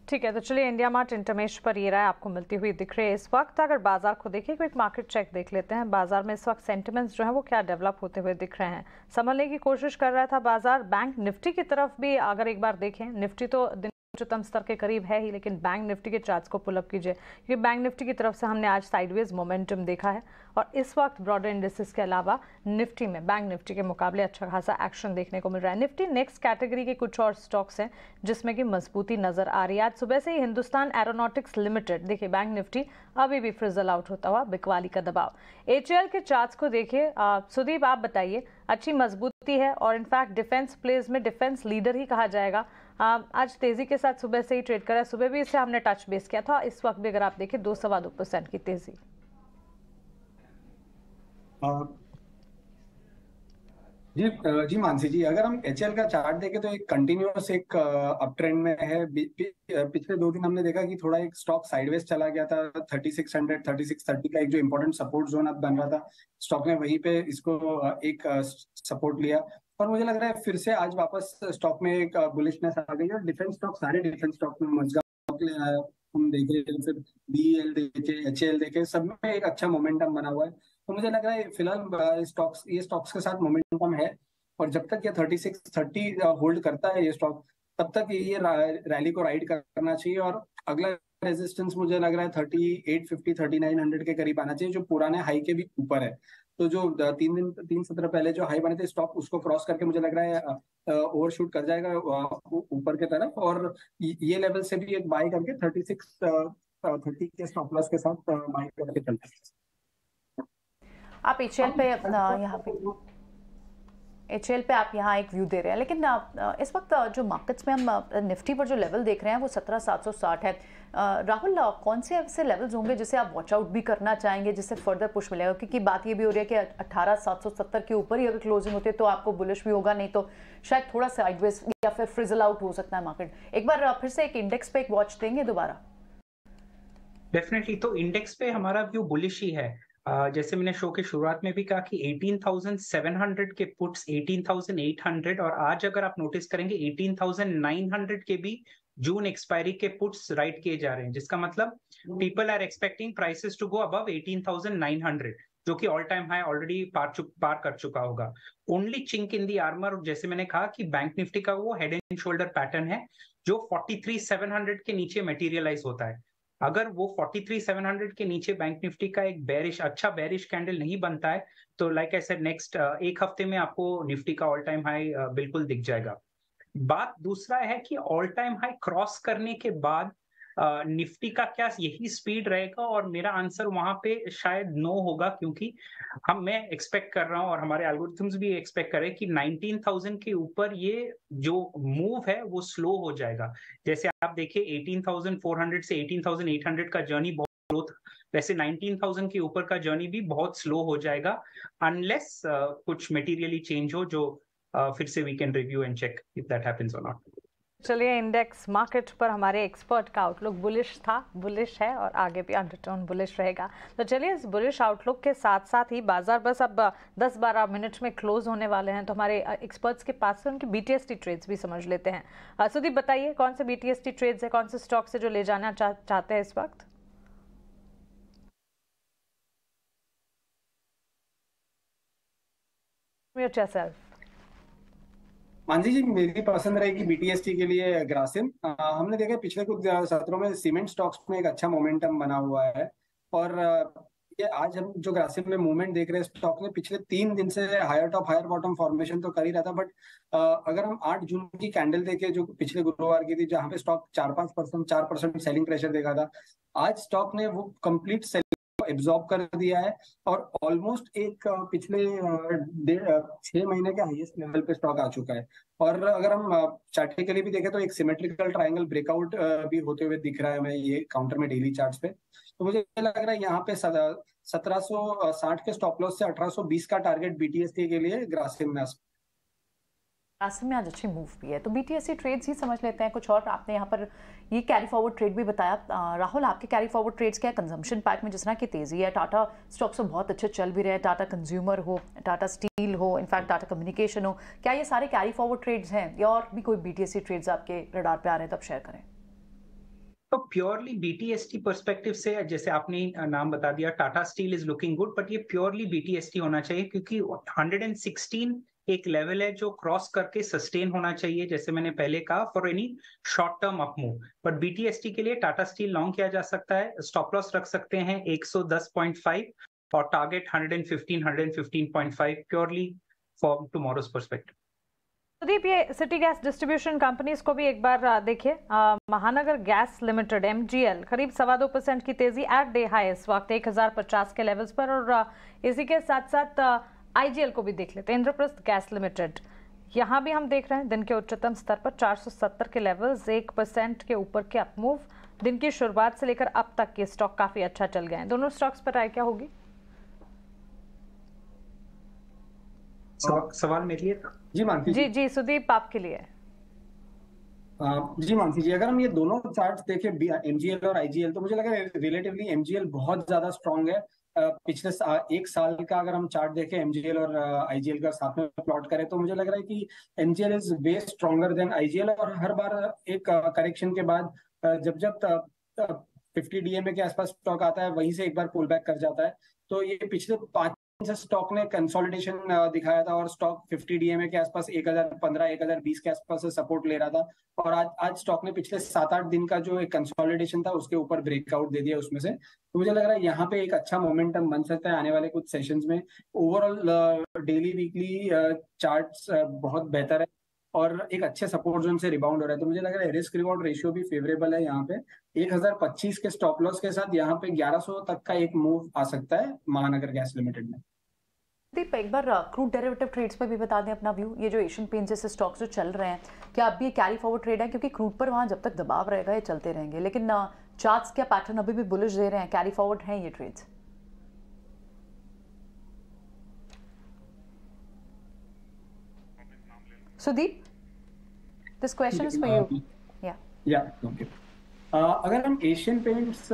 ठीक है, तो चलिए इंडिया मार्ट इंटरमेश पर ये राय आपको मिलती हुई दिख रही है इस वक्त। अगर बाजार को देखें, क्विक मार्केट चेक देख लेते हैं। बाजार में इस वक्त सेंटिमेंट्स जो है वो क्या डेवलप होते हुए दिख रहे हैं। संभलने की कोशिश कर रहा था बाजार। बैंक निफ्टी की तरफ भी अगर एक बार देखें, निफ्टी तो दिन उच्चतम स्तर के करीब है ही, लेकिन बैंक निफ्टी के चार्ट्स को पुल अप कीजिए, क्योंकि बैंक निफ्टी की तरफ से हमने आज साइडवेज मोमेंटम देखा है और इस वक्त ब्रॉडर इंडेक्सेस के अलावा निफ्टी में बैंक निफ्टी के मुकाबले अच्छा खासा एक्शन देखने को मिल रहा है। निफ्टी नेक्स्ट कैटेगरी के कुछ और स्टॉक्स हैं जिसमें कि मजबूती नजर आ रही है। आज सुबह से ही हिंदुस्तान एरोनॉटिक्स लिमिटेड, देखिए बैंक निफ्टी अभी भी फ्रिजल आउट होता हुआ, बिकवाली का दबाव। HAL के चार्ट्स को देखिए। सुदीप, आप बताइए, अच्छी मजबूती है और इनफैक्ट डिफेंस प्लेज में डिफेंस लीडर ही कहा जाएगा। आज तेजी के साथ सुबह से ही ट्रेड करा। सुबह भी इसे हमने टच बेस किया था, इस वक्त भी अगर आप देखें 2-2.25% की तेजी। जी मानसी जी, अगर हम HL का चार्ट देखें तो एक कंटिन्यूअस एक अप ट्रेंड में है। पिछले 2 दिन हमने देखा कि थोड़ा एक स्टॉक साइडवेज चला गया था। 3600 3630 का एक जो इंपॉर्टेंट सपोर्ट जोन अब बन रहा था, स्टॉक ने वहीं पे इसको एक सपोर्ट लिया और मुझे लग रहा है फिर से आज वापस स्टॉक में एक बुलिशनेस आ गई है। डिफेंस स्टॉक, सारे डिफेंस स्टॉक में हम देख रहे हैं, फिर BEL देखे, HAL देखे, सब में एक अच्छा मोमेंटम बना हुआ है। तो मुझे लग रहा है फिलहाल ये स्टॉक्स के साथ मोमेंटम है और जब तक ये 3630 होल्ड करता है ये स्टॉक, तब तक ये रैली को राइड करना चाहिए और अगला रेजिस्टेंस मुझे लग रहा है 3850 3900 के करीब आना चाहिए, जो पुराने हाई के भी ऊपर है। तो जो 3 सत्र पहले जो हाई बने थे, स्टॉक उसको क्रॉस करके मुझे लग रहा है ओवरशूट कर जाएगा ऊपर की तरफ और ये लेवल से भी एक बाय करके 3630 के स्टॉप लॉस के साथ बाय करके चलते हैं। आप HL पे यहाँ पे HL पे आप यहाँ एक व्यू दे रहे हैं, लेकिन इस वक्त जो मार्केट्स में हम निफ्टी पर जो लेवल देख रहे हैं वो 17760 है। राहुल, कौन से ऐसे लेवल्स होंगे जिसे आप वॉच आउट भी करना चाहेंगे, जिससे फर्दर पुश मिलेगा? क्योंकि बात ये भी हो रही है कि 18770 के ऊपर ही अगर क्लोजिंग होती है तो आपको बुलिश भी होगा, नहीं तो शायद थोड़ा साइडवेज या फिर फ्रिजल आउट हो सकता है मार्केट। एक बार फिर से एक इंडेक्स पे एक वॉच देंगे दोबारा? डेफिनेटली, तो इंडेक्स पे हमारा व्यू बुलिश ही है। जैसे मैंने शो के शुरुआत में भी कहा कि 18,700 के पुट्स 18,800 और आज अगर आप नोटिस करेंगे 18,900 के भी जून एक्सपायरी के पुट्स राइट किए जा रहे हैं, जिसका मतलब people are expecting prices to go above 18,900, जो कि ऑल टाइम हाई ऑलरेडी पार कर चुका होगा। Only chink in the armour, जैसे मैंने कहा कि बैंक निफ्टी का वो हेड एंड शोल्डर पैटर्न है जो 43,700 के नीचे मटेरियलाइज होता है। अगर वो 43,700 के नीचे बैंक निफ्टी का एक अच्छा बेरिश कैंडल नहीं बनता है, तो लाइक आई सेड नेक्स्ट एक हफ्ते में आपको निफ्टी का ऑल टाइम हाई बिल्कुल दिख जाएगा। बात दूसरा है कि ऑल टाइम हाई क्रॉस करने के बाद निफ्टी का क्या यही स्पीड रहेगा, और मेरा आंसर वहां पे शायद नो होगा, क्योंकि मैं एक्सपेक्ट कर रहा हूं और हमारे एल्गोरिथम्स भी एक्सपेक्ट कर रहे हैं कि 19,000 के ऊपर ये जो मूव है वो स्लो हो जाएगा। जैसे आप देखिए 18,400 से 18,800 का जर्नी बहुत स्लो था, वैसे 19,000 के ऊपर का जर्नी भी बहुत स्लो हो जाएगा, अनलेस कुछ मटेरियली चेंज हो, जो फिर से we can review and check if that happens और नॉट। चलिए, इंडेक्स मार्केट पर हमारे एक्सपर्ट का आउटलुक बुलिश था, बुलिश है और आगे भी अंडरटोन बुलिश रहेगा। तो चलिए, इस बुलिश आउटलुक के साथ साथ ही बाजार बस अब 10-12 मिनट में क्लोज होने वाले हैं, तो हमारे एक्सपर्ट्स के पास से उनकी BTST ट्रेड्स भी समझ लेते हैं। सुदीप, बताइए कौन से BTST ट्रेड्स है, कौन से स्टॉक से जो ले जाना चाहते हैं इस वक्त? Unmute yourself. मानसी जी, मेरी पसंद रहेगी BTST के लिए ग्रासिम। हमने देखा पिछले कुछ सत्रों में सीमेंट स्टॉक्स में एक अच्छा मोमेंटम बना हुआ है, और ये आज हम जो ग्रासिम में मूवमेंट देख रहे हैं स्टॉक ने पिछले 3 दिन से higher top higher bottom formation तो कर ही रहा था, बट अगर हम 8 जून की कैंडल देखें जो पिछले गुरुवार की थी, जहां पे स्टॉक 4% सेलिंग प्रेशर देखा था, आज स्टॉक ने वो कंप्लीट एब्जॉर्ब कर दिया है और ऑलमोस्ट एक पिछले 6 महीने के हाईएस्ट लेवल पे स्टॉक आ चुका है। और अगर हम चार्टिकली भी देखें तो एक सिमेट्रिकल ट्रायंगल ब्रेकआउट भी होते हुए दिख रहा है हमें ये काउंटर में डेली चार्ट्स पे। तो मुझे लग रहा है यहाँ पे 1760 के स्टॉप लॉस से 1820 का टारगेट BTST के लिए ग्रासिम में में आज अच्छी मूव भी है। तो BTST ट्रेड्स ही समझ लेते हैं कुछ और। आपने यहाँ पर ये कैरी फॉरवर्ड ट्रेड भी बताया। राहुल, आपके कैरी फॉरवर्ड ट्रेड्स क्या है? कंजम्पशन पैक में जिस तरह की तेजी है, टाटा स्टॉक्स तो बहुत अच्छे चल भी रहे हैं, टाटा कंज्यूमर हो, टाटा स्टील हो, इनफैक्ट टाटा कम्युनिकेशन हो, क्या ये सारे कैरी फॉरवर्ड ट्रेड्स हैं या और भी कोई BTST ट्रेड्स आपके रडार पे आ रहे हैं तो आप शेयर करें। तो प्योरली BTST पर्सपेक्टिव से जैसे आपने नाम बता दिया, Tata steel is looking good, but ये प्योरली BTST होना चाहिए क्योंकि 116 एक लेवल है जो क्रॉस करके सस्टेन होना चाहिए, जैसे मैंने पहले कहा, for any short term up move. But BTST के लिए टाटा स्टील लॉन्ग किया जा सकता है, स्टॉप लॉस रख सकते हैं 110.5 और target 115.5 purely for tomorrow's perspective. Sudeep, ये सिटी गैस डिस्ट्रीब्यूशन कंपनीज को भी एक बार देखिए। महानगर गैस लिमिटेड MGL करीब 2.25% की तेजी एट डे हाई इस वक्त 1050 के लेवल्स पर, और इसी के साथ साथ IGL को भी देख लेते हैं। इंद्रप्रस्थ गैस लिमिटेड, यहाँ भी हम देख रहे हैं दिन के उच्चतम स्तर पर 470 के लेवल्स, 1% के ऊपर के अपमूव। दिन की शुरुआत से लेकर अब तक ये स्टॉक काफी अच्छा चल गए हैं। दोनों स्टॉक्स पर राय क्या होगी? सवाल मेरे लिए था। जी मानसी जी सुदीप, आपके लिए। जी मानसी जी, अगर हम ये दोनों चार्ट्स देखें MGL और IGL, तो मुझे लगा रिलेटिवली MGL बहुत ज्यादा स्ट्रांग है। पिछले 1 साल का अगर हम चार्ट देखें MGL और IGL का साथ में प्लॉट करें, तो मुझे लग रहा है कि MGL is way stronger than IGL, और हर बार एक करेक्शन के बाद जब 50 DMA के आसपास स्टॉक आता है, वहीं से एक बार पुल बैक कर जाता है। तो ये पिछले 5 से स्टॉक ने कंसोलिडेशन दिखाया था और स्टॉक 50 DMA के आसपास 1015 1020 के आसपास से सपोर्ट ले रहा था, और आज स्टॉक ने पिछले 7-8 दिन का जो एक कंसोलिडेशन था उसके ऊपर ब्रेकआउट दे दिया उसमें से। तो मुझे लग रहा है यहाँ पे एक अच्छा मोमेंटम बन सकता है आने वाले कुछ सेशंस में। ओवरऑल डेली वीकली चार्ट्स बहुत बेहतर है और एक अच्छे सपोर्ट जोन से रिबाउंड हो रहा है। तो मुझे लग रहा है रिस्क रिवॉर्ड रेशियो भी फेवरेबल है यहाँ पे। 1025 के स्टॉप लॉस के साथ यहाँ पे 1100 तक का एक मूव आ सकता है महानगर गैस लिमिटेड में। दीप, एक बार क्रूड डेरिवेटिव ट्रेड्स पे भी बता दें अपना व्यू। ये जो एशियन पेंट्स जैसे स्टॉक्स जो चल रहे हैं, क्या अब भी कैरी फॉरवर्ड ट्रेड है? क्योंकि क्रूड पर वहां जब तक दबाव रहेगा ये चलते रहेंगे, लेकिन चार्ट्स क्या पैटर्न अभी भी बुलिश दे रहे हैं? कैरी फॉरवर्ड हैं ये trades? Sudeep, this question is for you. या ओके, अगर हम एशियन पेंट्स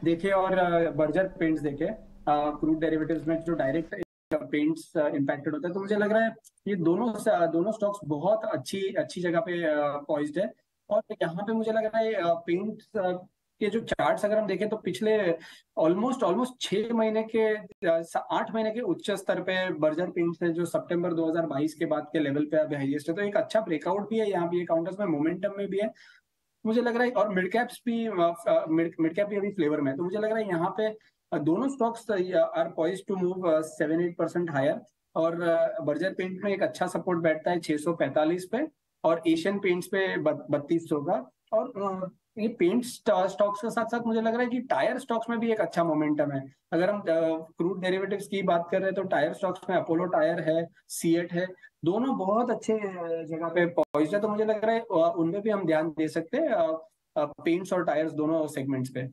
देखें और बर्जर पेंट्स देखें, क्रूड डेरिवेटिव्स में जो डायरेक्ट पेंट्स इंपैक्टेड होता है, तो मुझे लग रहा है ये दोनों स्टॉक्स बहुत अच्छी जगह पे पॉइज्ड है। और यहाँ पे मुझे लग रहा है पेंट्स के जो चार्ट्स अगर हम देखें तो पिछले ऑलमोस्ट 6 महीने के 8 महीने के उच्च स्तर पे बर्जर पेंट्स है जो सितंबर 2022 के बाद के लेवल पे अभी हाईएस्ट है। तो एक अच्छा ब्रेकआउट भी है यहाँ पे, काउंटर्स में मोमेंटम में भी है मुझे लग रहा है, और मिड कैप भी अभी फ्लेवर में है। तो मुझे लग रहा है यहाँ पे दोनों stocks are poised to move 7-8% higher, और बर्जर पेंट में एक अच्छा सपोर्ट बैठता है 645 पे, और एशियन पेंट्स पे 3200 का। और ये पेंट स्टॉक्स के साथ साथ मुझे लग रहा है कि टायर स्टॉक्स में भी एक अच्छा मोमेंटम है। अगर हम क्रूड डेरिवेटिव्स की बात कर रहे हैं तो टायर स्टॉक्स में अपोलो टायर है, सीएट है, दोनों बहुत अच्छे जगह पे पॉइज्ड है। तो मुझे लग रहा है उनमें भी हम ध्यान दे सकते हैं, पेंट्स और टायर्स दोनों सेगमेंट्स पे।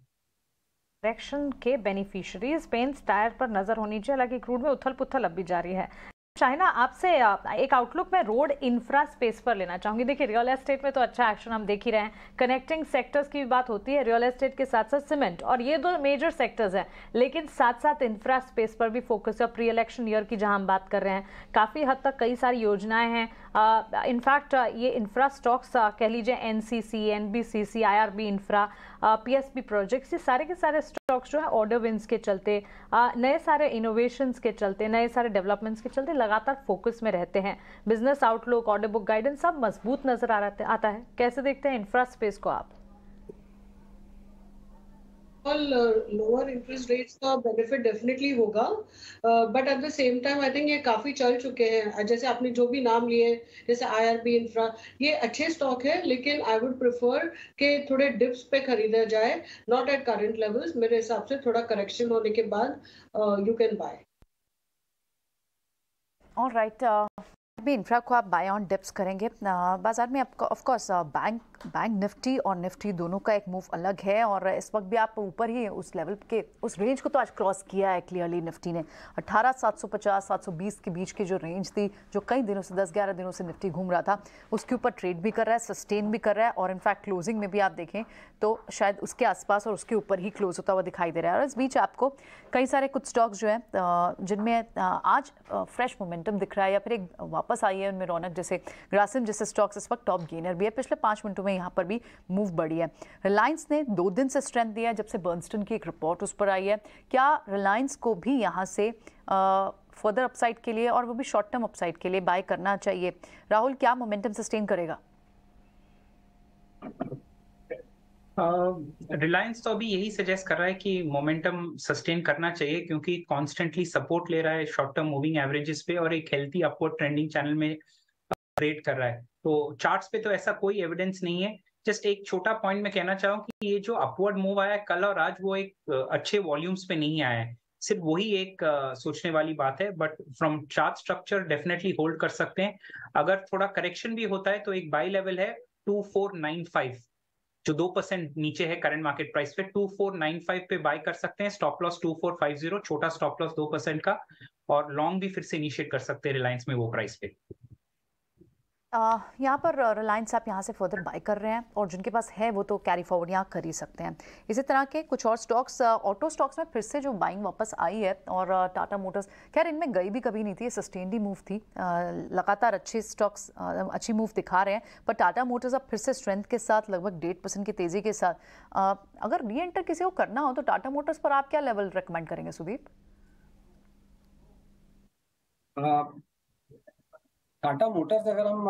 करेक्शन के बेनिफिशियरीज पेंट्स टायर पर नजर होनी चाहिए, हालांकि क्रूड में उथल पुथल अब भी जारी है। शाहिना, आपसे एक आउटलुक में रोड इंफ्रा स्पेस पर लेना चाहूंगी। देखिए, रियल एस्टेट में तो अच्छा एक्शन हम देख ही रहे हैं, कनेक्टिंग सेक्टर्स की भी बात होती है, रियल एस्टेट के साथ साथ सीमेंट, और ये 2 मेजर सेक्टर्स हैं, लेकिन साथ साथ इंफ्रा स्पेस पर भी फोकस है। प्री इलेक्शन ईयर की जहां हम बात कर रहे हैं, काफ़ी हद तक कई सारी योजनाएं हैं। इनफैक्ट ये इंफ्रा स्टॉक्स कह लीजिए NCC, NBCC, IRB infra, PSP projects, ये सारे के सारे स्टॉक्स जो है ऑर्डर विंस के चलते, नए सारे इनोवेशंस के चलते, नए सारे डेवलपमेंट्स के चलते लगातार फोकस में रहते हैं। Business outlook, order book guidance सब मजबूत नजर आता है। कैसे देखते हैं इंफ्रा स्पेस को आप? लोअर इंटरेस्ट रेट्स का बेनिफिट डेफिनेटली होगा, but at the same time I think ये काफी चल चुके हैं। जैसे आपने जो भी नाम लिए, जैसे आईआरबी इंफ्रा, ये अच्छे स्टॉक है, लेकिन आई वुड प्रेफर कि थोड़े डिप्स पे खरीदा जाए, नॉट एट करंट लेवल्स। मेरे हिसाब से थोड़ा करेक्शन होने के बाद यू कैन बाय। ऑलराइट, अभी इंफ्रा को आप बाय ऑन डिप्स करेंगे। बाजार में आपका ऑफ कोर्स बैंक निफ्टी और निफ्टी दोनों का एक मूव अलग है, और इस वक्त भी आप ऊपर ही उस लेवल के, उस रेंज को तो आज क्रॉस किया है क्लियरली निफ्टी ने। 18,750-720 के बीच की जो रेंज थी, जो कई दिनों से 10-11 दिनों से निफ्टी घूम रहा था, उसके ऊपर ट्रेड भी कर रहा है, सस्टेन भी कर रहा है, और इनफैक्ट क्लोजिंग में भी आप देखें तो शायद उसके आसपास और उसके ऊपर ही क्लोज होता हुआ दिखाई दे रहा है। और इस बीच आपको कई सारे कुछ स्टॉक्स जो हैं जिनमें आज फ्रेश मोमेंटम दिख रहा है, या फिर एक वापस आई है उनमें रौनक, जैसे ग्रासिम जैसे स्टॉक्स इस वक्त टॉप गेनर भी है। पिछले 5 मिनटों में यहाँ पर भी मूव बढ़ी है। रिलायंस ने 2 दिन से स्ट्रेंथ दिया है जब से बर्नस्टन की एक रिपोर्ट उस पर आई है। क्या रिलायंस को भी यहाँ से फर्दर अपसाइड के लिए, और वो भी शॉर्ट टर्म अपसाइड के लिए बाय करना चाहिए? राहुल, क्या मोमेंटम सस्टेन करेगा? रिलायंस तो अभी यही सजेस्ट कर रहा है कि मोमेंटम सस्टेन करना चाहिए, क्योंकि कॉन्स्टेंटली सपोर्ट ले रहा है शॉर्ट टर्म मूविंग एवरेजेस पे, और एक हेल्थी अपवर्ड ट्रेंडिंग चैनल में ट्रेड कर रहा है। तो चार्ट्स पे तो ऐसा कोई एविडेंस नहीं है। जस्ट एक छोटा पॉइंट मैं कहना चाहूँ कि ये जो अपवर्ड मूव आया है कल और आज, वो एक अच्छे वॉल्यूम्स पे नहीं आया है। सिर्फ वही एक सोचने वाली बात है, but from chart structure definitely hold कर सकते हैं। अगर थोड़ा करेक्शन भी होता है तो एक बाई लेवल है 2495, जो 2% नीचे है करंट मार्केट प्राइस पे। 2495 पे बाय कर सकते हैं। स्टॉप लॉस 2450, छोटा स्टॉप लॉस 2% का, और लॉन्ग भी फिर से इनिशिएट कर सकते हैं रिलायंस में वो प्राइस पे। यहाँ पर रिलायंस आप यहाँ से फर्दर बाय कर रहे हैं, और जिनके पास है वो तो कैरी फॉरवर्ड यहाँ कर ही सकते हैं। इसी तरह के कुछ और स्टॉक्स, ऑटो स्टॉक्स में फिर से जो बाइंग वापस आई है, और टाटा मोटर्स खैर इनमें गई भी कभी नहीं थी, सस्टेनली मूव थी। लगातार अच्छे स्टॉक्स अच्छी मूव दिखा रहे हैं, पर टाटा मोटर्स अब फिर से स्ट्रेंथ के साथ लगभग 1.5% की तेजी के साथ। अगर री एंटर किसी को करना हो तो टाटा मोटर्स पर आप क्या लेवल रिकमेंड करेंगे सुदीप? टाटा मोटर्स, अगर हम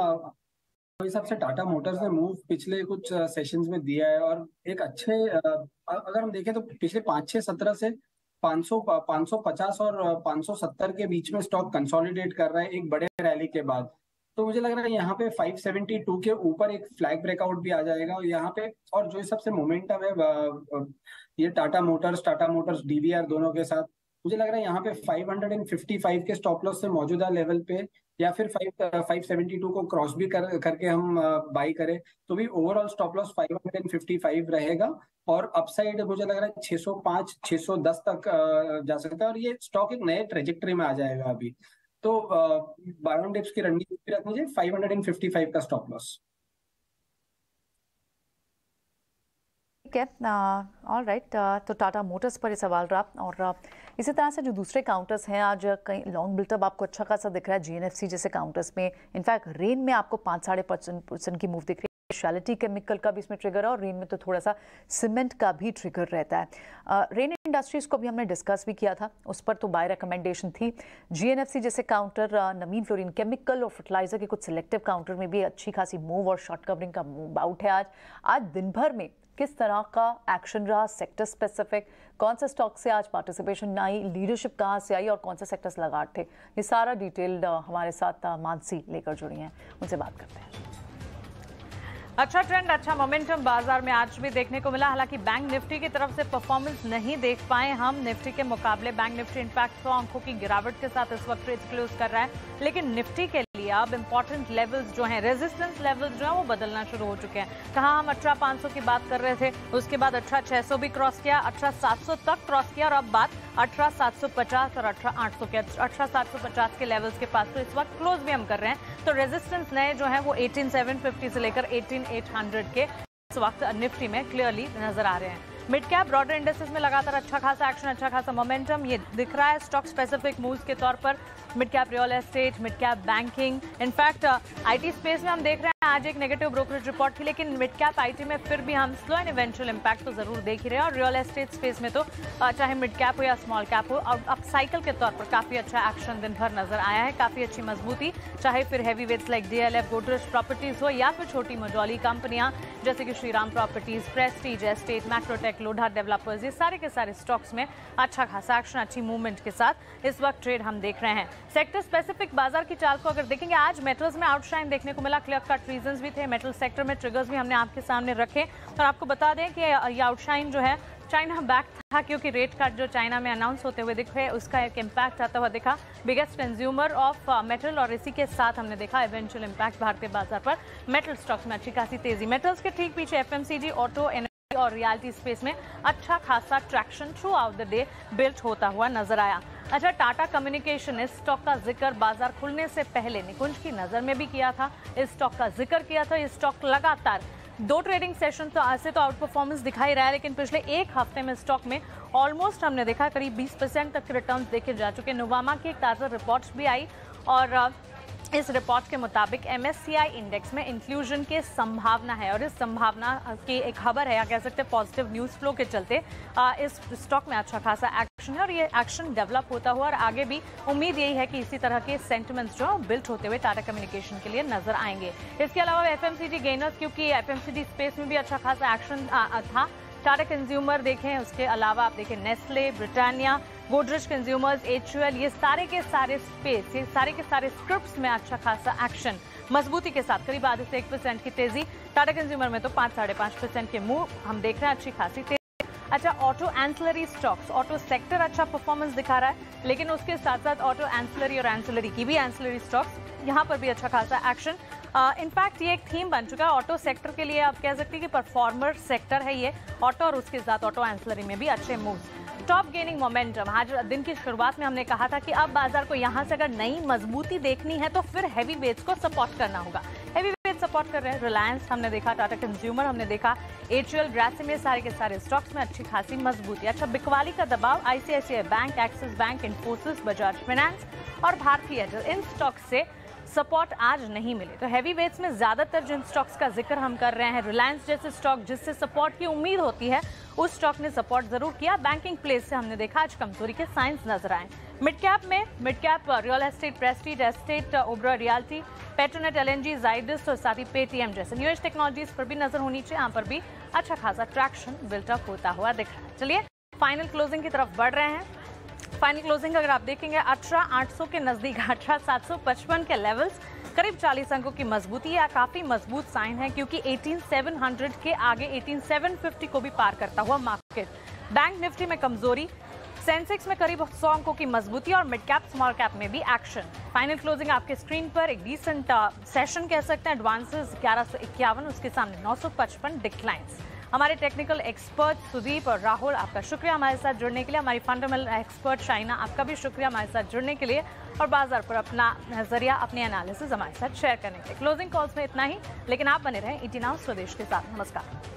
तो हिसाब से टाटा मोटर्स ने मूव पिछले कुछ सेशंस में दिया है, और एक अच्छे अगर हम देखें तो पिछले 5-6 सत्र से 550 और 570 के बीच में स्टॉक कंसोलिडेट कर रहा है एक बड़े रैली के बाद। तो मुझे लग रहा है यहाँ पे 572 के ऊपर एक फ्लैग ब्रेकआउट भी आ जाएगा, और यहाँ पे और जो सबसे मोमेंटम है ये टाटा मोटर्स डीवीआर दोनों के साथ, मुझे लग रहा है यहाँ पे 555 के स्टॉप लॉस से मौजूदा लेवल पे, या फिर 572 को क्रॉस भी करके हम बाई करें तो भी ओवरऑल स्टॉप लॉस 555 रहेगा, और अपसाइड मुझे लग रहा है 605-610 तक जा सकता है, और ये स्टॉक एक नए ट्रेजेक्टरी में आ जाएगा अभी। तो बाय ऑन डिप्स की रणनीति रखनी चाहिए, 555 का स्टॉप लॉस। ठीक है, ऑलराइट, तो टाटा मोटर्स पर ये सवाल रहा। और इसी तरह से जो दूसरे काउंटर्स हैं, आज कहीं लॉन्ग बिल्टअप आपको अच्छा खासा दिख रहा है जीएनएफसी जैसे काउंटर्स में। इनफैक्ट रेन में आपको 5-5.5% की मूव दिख रही है। स्पेशलिटी केमिकल का भी इसमें ट्रिगर है, और रेन में तो थोड़ा सा सीमेंट का भी ट्रिगर रहता है। रेन इंडस्ट्रीज को भी हमने डिस्कस भी किया था, उस पर तो बाय रिकमेंडेशन थी। जीएनएफसी जैसे काउंटर, नवीन फ्लोरिन केमिकल और फर्टिलाइजर के कुछ सिलेक्टिव काउंटर में भी अच्छी खासी मूव और शॉर्ट कवरिंग का मूव आउट है। आज दिन भर में किस तरह का एक्शन रहा, सेक्टर स्पेसिफिक, कौन से स्टॉक से आज पार्टिसिपेशन आई, लीडरशिप कहाँ से आई, और कौन से सेक्टर्स लगाट थे, ये सारा डिटेल्ड हमारे साथ मानसी लेकर जुड़ी हैं, उनसे बात करते हैं। अच्छा ट्रेंड, अच्छा मोमेंटम बाजार में आज भी देखने को मिला। हालांकि बैंक निफ्टी की तरफ से परफॉर्मेंस नहीं देख पाए हम निफ्टी के मुकाबले। बैंक निफ्टी इनफैक्ट 100 अंकों की गिरावट के साथ इस वक्त ट्रेड क्लोज कर रहा है, लेकिन निफ्टी के लिए अब इंपॉर्टेंट लेवल्स जो हैं, रेजिस्टेंस लेवल्स जो हैं, वो बदलना शुरू हो चुके हैं। कहाँ हम 18,500 की बात कर रहे थे, उसके बाद 18,600 भी क्रॉस किया, 18,700 तक क्रॉस किया, और अब बात 18,750 और 18,800 के 18,750 के लेवल्स के पास तो इस वक्त क्लोज भी हम कर रहे हैं। तो रेजिस्टेंस नए जो है वो 18,750 से लेकर 18,800 के इस वक्त निफ्टी में क्लियरली नजर आ रहे हैं। मिड कैप ब्रॉडर इंडेक्सेस में लगातार अच्छा खासा एक्शन, अच्छा खासा मोमेंटम ये दिख रहा है स्टॉक स्पेसिफिक मूव्स के तौर पर। Mid cap real estate, mid cap banking, in fact IT space में हम देख रहे हैं आज एक नेगेटिव ब्रोकरेज रिपोर्ट थी, लेकिन मिड कैप आईटी में फिर भी हम स्लो एंड इवेंचुअल इंपैक्ट तो जरूर देख ही रहे हैं। और रियल एस्टेट स्पेस में तो चाहे मिड कैप हो या स्मॉल कैप हो, अब साइकिल के तौर पर काफी अच्छा एक्शन दिन भर नजर आया है, काफी अच्छी मजबूती, चाहे फिर heavy weights like DLF, Godrej Properties हो या फिर छोटी मझौली कंपनियां जैसे कि Shriram Properties, Prestige Estate, Macrotech, Lodha Developers, ये सारे के सारे स्टॉक्स में अच्छा खासा एक्शन, अच्छी मूवमेंट के साथ इस वक्त ट्रेड हम देख रहे हैं। सेक्टर स्पेसिफिक बाजार की चाल को अगर देखेंगे, आज मेटल्स में आउटशाइन देखने को मिला, क्लियर कट रीजंस भी थे, मेटल सेक्टर में ट्रिगर्स भी हमने आपके सामने रखे। और आपको बता दें कि ये आउटशाइन जो है चाइना बैक था, क्योंकि रेट कट जो चाइना में अनाउंस होते हुए दिखे उसका एक इम्पैक्ट आता हुआ दिखा बिगेस्ट कंज्यूमर ऑफ मेटल, और इसी के साथ हमने देखा इवेंचुअल इम्पैक्ट भारतीय बाजार पर। मेटल स्टॉक्स में अच्छी खासी तेजी, मेटल्स के ठीक पीछे एफएमसीजी, ऑटो, एनर्जी और रियल्टी स्पेस में अच्छा खासा traction through out the day built होता हुआ नजर आया। अच्छा, टाटा कम्युनिकेशन, इस स्टॉक का जिक्र बाजार खुलने से पहले निकुंज की नजर में भी किया था, इस स्टॉक का जिक्र किया था। ये स्टॉक लगातार 2 ट्रेडिंग सेशन तो आज से तो आउट परफॉर्मेंस दिखाई रहा है, लेकिन पिछले एक हफ्ते में स्टॉक में ऑलमोस्ट हमने देखा करीब 20% तक के रिटर्न्स देखे जा चुके। नोवामा की एक ताज़ा रिपोर्ट्स भी आई और इस रिपोर्ट के मुताबिक एमएससीआई इंडेक्स में इंक्लूजन की संभावना है, और इस संभावना की एक खबर है या कह सकते हैं पॉजिटिव न्यूज़ फ्लो के चलते इस स्टॉक में अच्छा खासा एक्शन है, और ये एक्शन डेवलप होता हुआ और आगे भी उम्मीद यही है कि इसी तरह के सेंटिमेंट्स जो बिल्ट होते हुए टाटा कम्युनिकेशन के लिए नजर आएंगे। इसके अलावा एफएमसीजी गेनर्स, क्योंकि एफएमसीजी स्पेस में भी अच्छा खासा एक्शन था। टाटा कंज्यूमर देखें, उसके अलावा आप देखें Nestle, Britannia, Godrej consumers, HUL, ये सारे के सारे स्पेस, ये सारे के सारे स्क्रिप्ट्स में अच्छा खासा एक्शन मजबूती के साथ करीब आधे से 1% की तेजी। टाटा कंज्यूमर में तो 5-5.5% के मूव हम देख रहे हैं, अच्छी खासी तेजी। अच्छा, auto ancillary stocks, auto sector अच्छा परफॉर्मेंस दिखा रहा है, लेकिन उसके साथ साथ ऑटो एंसिलरी और एंसिलरी की भी एंसिलरी स्टॉक्स, यहाँ पर भी अच्छा खासा एक्शन। इनफैक्ट ये एक थीम बन चुका है ऑटो सेक्टर के लिए, आप कह सकते हैं कि परफॉर्मर सेक्टर है ये ऑटो, और उसके साथ ऑटो एंसिलरी में भी अच्छे मूव्स। टॉप गेनिंग मोमेंटम, आज दिन की शुरुआत में हमने कहा था कि अब बाजार को यहाँ से अगर नई मजबूती देखनी है तो फिर हैवी वेट्स को सपोर्ट करना होगा। हैवी वेट सपोर्ट कर रहे हैं रिलायंस, हमने देखा टाटा कंज्यूमर, हमने देखा एचयूएल, ग्रासिम, ये सारे के सारे स्टॉक्स में अच्छी खासी मजबूती। अच्छा, बिकवाली का दबाव, ICICI bank, axis bank, Infosys, Bajaj finance और भारतीय एयरटेल, इन स्टॉक्स से सपोर्ट आज नहीं मिले। तो हैवी वेट्स में ज्यादातर जिन स्टॉक्स का जिक्र हम कर रहे हैं, रिलायंस जैसे स्टॉक जिससे सपोर्ट की उम्मीद होती है, उस स्टॉक ने सपोर्ट जरूर किया। बैंकिंग प्लेस से हमने देखा आज कमजोरी के साइंस नजर आए। मिड कैप में mid cap real estate, Prestige estate, Oberoi realty, Petronet, LNG, Zydus और साथ ही पेटीएम जैसे न्यू एज टेक्नोलॉजीज पर भी नजर होनी चाहिए, यहाँ पर भी अच्छा खासा ट्रैक्शन बिल्टअप होता हुआ दिख रहा है। चलिए फाइनल क्लोजिंग की तरफ बढ़ रहे हैं। फाइनल क्लोजिंग अगर आप देखेंगे 18,800 के नजदीक, 18,755 के लेवल्स, करीब 40 अंकों की मजबूती है, काफी मजबूत साइन है, क्योंकि 18,700 के आगे 18,750 को भी पार करता हुआ मार्केट। बैंक निफ्टी में कमजोरी, सेंसेक्स में करीब 100 अंकों की मजबूती और मिड कैप स्मॉल कैप में भी एक्शन। फाइनल क्लोजिंग आपके स्क्रीन पर एक डिसेंट सेशन कह सकते हैं, एडवांसेस 1151, उसके सामने 955 डिक्लाइंस। हमारे टेक्निकल एक्सपर्ट सुदीप और राहुल, आपका शुक्रिया हमारे साथ जुड़ने के लिए। हमारी फंडामेंटल एक्सपर्ट शाइना, आपका भी शुक्रिया हमारे साथ जुड़ने के लिए और बाजार पर अपना नजरिया, अपनी एनालिसिस हमारे साथ शेयर करने के लिए। क्लोजिंग कॉल्स में इतना ही, लेकिन आप बने रहें ET Now स्वदेश के साथ। नमस्कार।